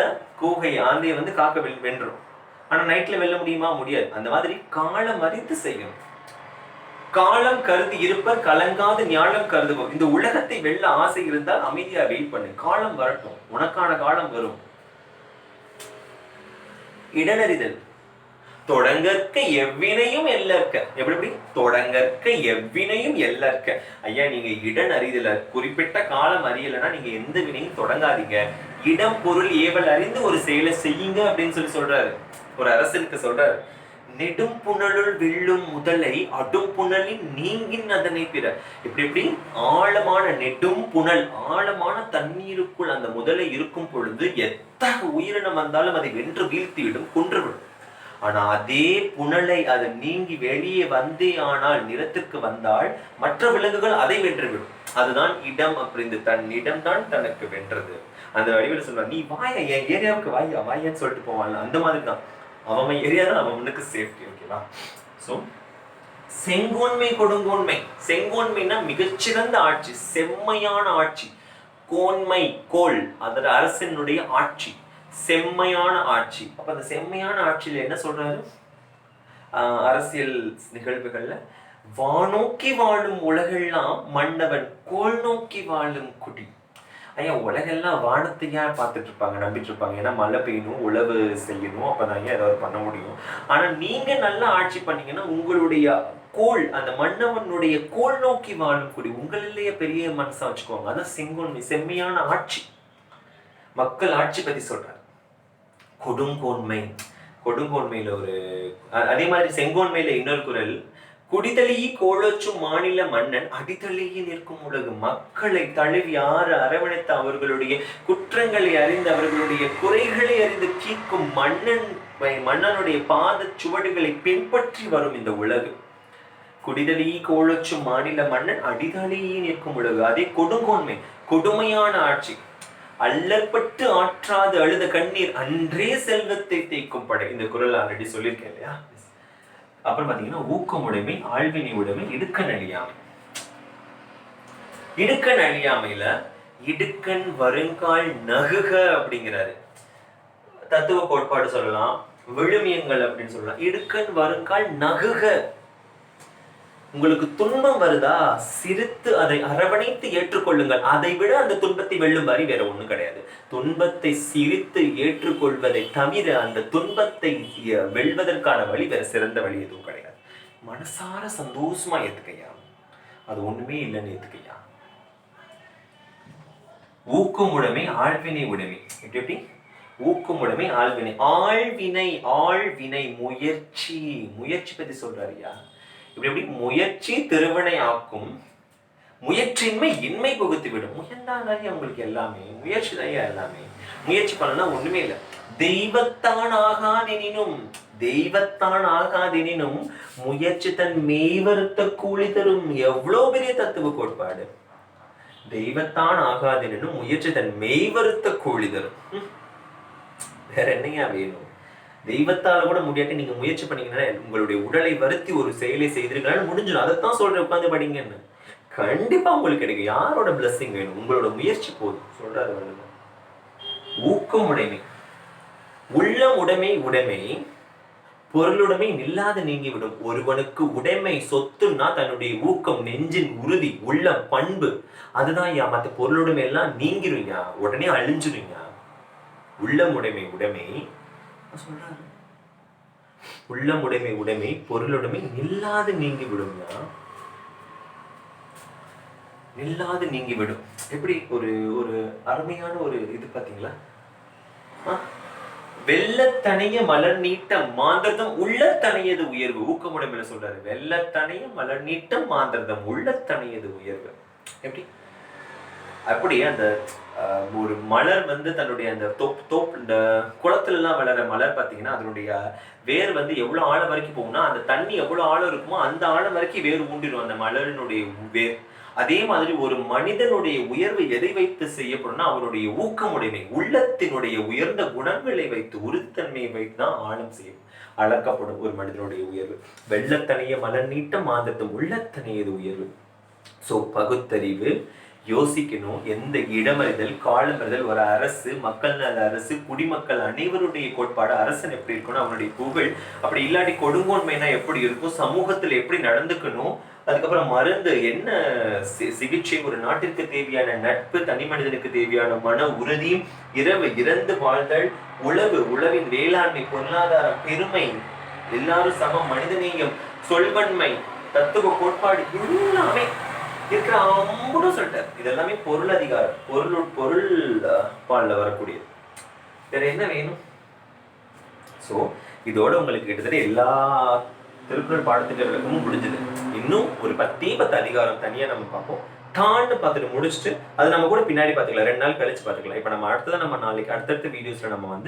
கூகை ஆந்தையை வந்து காக்க வென்றும், ஆனா நைட்ல வெல்ல முடியுமா? முடியாது. அந்த மாதிரி காலம் அறிந்து செய்யணும். காலம் கருதி இருப்பர் கலங்காது ஞானம் கருதுவோம். இந்த உலகத்தை வெல்ல ஆசை இருந்தால் அமைதியா வெயிட் பண்ணு, காலம் வரட்டும், உனக்கான காலம் வரும். இடனறிதல். தொடங்கற்க எவ்வினையும் எல்லற்க. எப்படி தொடங்கற்க எவ்வினையும் எல்லற்க. ஐயா, நீங்க இடன் அறிதல குறிப்பிட்ட காலம் அறியலைன்னா நீங்க எந்த வினையும் தொடங்காதீங்க. இடம் பொருள் ஏவல் அறிந்து ஒரு செயலை செய்யுங்க அப்படின்னு சொல்றாரு. ஒரு அரசனுக்கு சொல்றாரு. நெடும் புனலுள் வெல்லும் முதலை அடும் புனலின் நீங்கின் அதனை பிற. இப்படி ஆழமான நெடும் புனல், ஆழமான தண்ணீருக்குள் அந்த முதலை இருக்கும் பொழுது எத்தகைய உயிரினம் வந்தாலும் அதை வென்று வீழ்த்திவிடும், கொன்றுவிடும். ஆனா அதே புனலை அது நீங்கி வெளியே வந்தே ஆனால் நிலத்திற்கு வந்தால் மற்ற விலங்குகள் அதை வென்றுவிடும். அதுதான் இடம். அப்படி தன் இடம் தான் தனக்கு வென்றது. அந்த வடிவில் சொல்ற, நீ வாயா, என் ஏரியாவுக்கு வாயான்னு சொல்லிட்டு போவான்ல, அந்த மாதிரி தான். அவன் ஏரியா தான் அவனுக்கு சேஃப்டி. ஓகேவா? சோ செங்கோன்மை கொடுங்கோன்மை. செங்கோன்மைனா மிகச்சிறந்த ஆட்சி, செம்மையான ஆட்சி. கோன்மை கோல், அதோட அரசனுடைய ஆட்சி, செம்மையான ஆட்சி. அப்ப அந்த செம்மையான ஆட்சியில என்ன சொல்றாரு? அரசியல் நிகழ்வுகள்ல வானோக்கி வாழும் உலகெல்லாம் மன்னவன் கோல் நோக்கி வாழும் குடி. ஐயா, உலகெல்லாம் வானத்தையா பார்த்துட்டு இருப்பாங்க, நம்பிட்டு இருப்பாங்க. ஏன்னா மழை பெய்யணும், உழவு செய்யணும், அப்பதான் ஏதாவது பண்ண முடியும். ஆனா நீங்க நல்லா ஆட்சி பண்ணீங்கன்னா உங்களுடைய கோல், அந்த மன்னவனுடைய கோல் நோக்கி வாழும் குடி. உங்களிலேயே பெரிய மனசா வச்சுக்கோங்க. அதான் செங்கோன்மை, செம்மையான ஆட்சி. மக்கள் ஆட்சி பத்தி சொல்றாரு. கொடுங்கோன்மை. கொடுங்கோன்மையில ஒரு அதே மாதிரி செங்கோன்மையில இன்னொரு குரல். குடிதழியி கோலோச்சும் மாநில மன்னன் அடித்தழியி நிற்கும் உலகு. மக்களை தழுவி யாரு அரவணைத்து அவர்களுடைய குற்றங்களை அறிந்து அவர்களுடைய குறைகளை அறிந்து கீக்கும் மன்னனுடைய பாத சுவடுகளை பின்பற்றி வரும் இந்த உலகு. குடிதழியி கோலோச்சும் மாநில மன்னன் அடிதழியி நிற்கும் உலகு. அதே கொடுங்கோன்மை, கொடுமையான ஆட்சி. அல்லற்பட்டு ஆற்றாது அழுத கண்ணீர் அன்றே செல்வத்தை தேய்க்கும் படை. இந்த குரல் ஆல்ரெடி சொல்லியிருக்கேன் இல்லையா? அப்புறம் பாத்தீங்கன்னா ஊக்கமுடைமை, ஆழ்வினை உடைமை, இடுக்கண் அழியாமை. இடுக்கண் அழியாமையில இடுக்கண் வருங்கால் நகுக அப்படிங்கிறாரு. தத்துவ கோட்பாடு சொல்லலாம், விழுமியங்கள் அப்படின்னு சொல்லலாம். இடுக்கண் வருங்கால் நகுக. உங்களுக்கு துன்பம் வருதா, சிரித்து அதை அரவணைத்து ஏற்றுக்கொள்ளுங்கள். அதை விட அந்த துன்பத்தை வெல்லும் வரி வேற ஒண்ணும் கிடையாது. துன்பத்தை சிரித்து ஏற்றுக்கொள்வதை தவிர அந்த துன்பத்தை வெல்வதற்கான வழி வேற சிறந்த வழி எதுவும் கிடையாது. மனசார சந்தோஷமா ஏத்துக்கையா, அது ஒண்ணுமே இல்லைன்னு ஏத்துக்கையா. ஊக்கம் உடைமை ஆழ்வினை உடைமை. எப்படி ஊக்கம் உடைமை ஆழ்வினை. ஆழ்வினை முயற்சி. முயற்சி பத்தி சொல்றாருயா. இப்படி எப்படி முயற்சி திருவினை ஆக்கும், முயற்சியின்மை இன்மை புகுத்தி விடும். முயன்றாங்க உங்களுக்கு எல்லாமே, முயற்சி தான் எல்லாமே. முயற்சி பண்ணனா ஒண்ணுமே இல்லை. தெய்வத்தான் ஆகாதெனினும் முயற்சி தன் மெய்வருத்த கூலி தரும். எவ்வளவு பெரிய தத்துவ கோட்பாடு. தெய்வத்தான் ஆகாதெனினும் முயற்சி தன் மெய்வருத்த கூலி தரும். வேற என்னையா வேணும்? தெய்வத்தால கூட முடியாட்டி நீங்க முயற்சி பண்ணீங்கன்னா உங்களுடைய உடலை வருத்தி ஒரு செயலை செய்திருக்கனால முடிஞ்சிடும். அதைத்தான் சொல்றேன், உட்காந்து படிங்கன்னு. கண்டிப்பா உங்களுக்கு கிடைக்கும். யாரோட பிளஸிங் வேணும்? உங்களோட முயற்சி போதும் சொல்றாரு வள்ளுவர். ஊக்கம் உடைமை. உள்ளம் உடைமை பொருளுடைமை நில்லாது நீங்கிவிடும். ஒருவனுக்கு உடைமை சொத்துன்னா தன்னுடைய ஊக்கம், நெஞ்சின் உறுதி, உள்ளம், பண்பு, அதுதான் மற்ற பொருளுடைமை எல்லாம் நீங்கிருங்க, உடனே அழிஞ்சிருங்க. உள்ளம் உடைமை சொல்றாரு. உள்ளம் உடைமை பொருளுடைமை நில்லாது நீங்கி விடுங்க. நில்லாது நீங்கி விடும். எப்படி ஒரு ஒரு அருமையான ஒரு இது பாத்தீங்களா? வெள்ளத்தனைய மலர் நீட்டம் மாந்தர்தம் உள்ளத்தனையது உயர்வு. ஊக்கமுடைமையில சொல்றாரு. வெள்ளத்தனைய மலர் நீட்டம் மாந்தர்தம் உள்ளத்தனையது உயர்வு. எப்படி அப்படி அந்த ஒரு மலர் தன்னுடைய அந்த இந்த குளத்துல எல்லாம் வளர மலர் பாத்தீங்கன்னா அதனுடைய வேர் எவ்வளவு ஆழம் வரைக்கும் போகும்னா அந்த தண்ணி எவ்வளவு ஆழம் இருக்குமோ அந்த ஆழம் வரைக்கும் வேர் ஊண்டிடும் அந்த மலரினுடைய வேர். அதே மாதிரி ஒரு மனிதனுடைய உயர்வு எதை வைத்து செய்யப்படும்னா அவருடைய ஊக்கமுடைமை, உள்ளத்தினுடைய உயர்ந்த குணங்களை வைத்து, உறுதித்தன்மையை வைத்து தான் ஆழம் செய்யும், அளக்கப்படும் ஒரு மனிதனுடைய உயர்வு. வெள்ளத்தனைய மலர் நீட்டம் மாந்தத்தும் உள்ளத்தனையது உயர்வு. சோ பகுத்தறிவு, யோசிக்கணும், எந்த இடமறிதல், காலமறிதல், ஒரு அரசு, மக்கள் நல அரசு, குடிமக்கள் அனைவருடைய கோட்பாடு, அரசன் எப்படி இருக்கணும், அவனுடைய புகழ், அப்படி இல்லாட்டி கொடுங்கோன்மைனா எப்படி இருக்கும், சமூகத்துல எப்படி நடந்துக்கணும், அதுக்கப்புறம் மருந்து என்ன சிகிச்சை, ஒரு நாட்டிற்கு தேவையான நட்பு, தனி மனிதனுக்கு தேவையான மன உறுதி, இறந்து வாழ்தல், உழவின் வேளாண்மை, பொருளாதாரம், பெருமை, எல்லாரும் சமம், மனிதநேயம், சொல்வன்மை, தத்துவ கோட்பாடு எல்லாமே இருக்கிற அம்புடும் சொல்லிட்டார். இதெல்லாமே பொருள் அதிகாரம், பொருள் பால்ல வரக்கூடியது. வேற என்ன வேணும்? சோ இதோட உங்களுக்கு கிட்டத்தட்ட எல்லா திருக்குறள் பாடத்திட்டங்களுக்கும் முடிஞ்சது. இன்னும் ஒரு 10 அதிகாரம் தனியா நம்ம பார்ப்போம். டான்னு பார்த்துட்டு முடிச்சுட்டு அது நம்ம கூட பின்னாடி பார்த்துக்கலாம், 2 நாள் கழிச்சு பார்த்துக்கலாம். இப்போ நம்ம அடுத்ததான் நம்ம நாளைக்கு அடுத்தடுத்த வீடியோஸ்ல நம்ம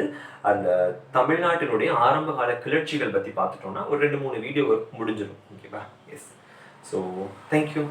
அந்த தமிழ்நாட்டினுடைய ஆரம்ப கால கிளர்ச்சிகள் பத்தி பார்த்துட்டோம்னா ஒரு 2-3 வீடியோ முடிஞ்சிடும். ஓகேவா? எஸ். So thank you.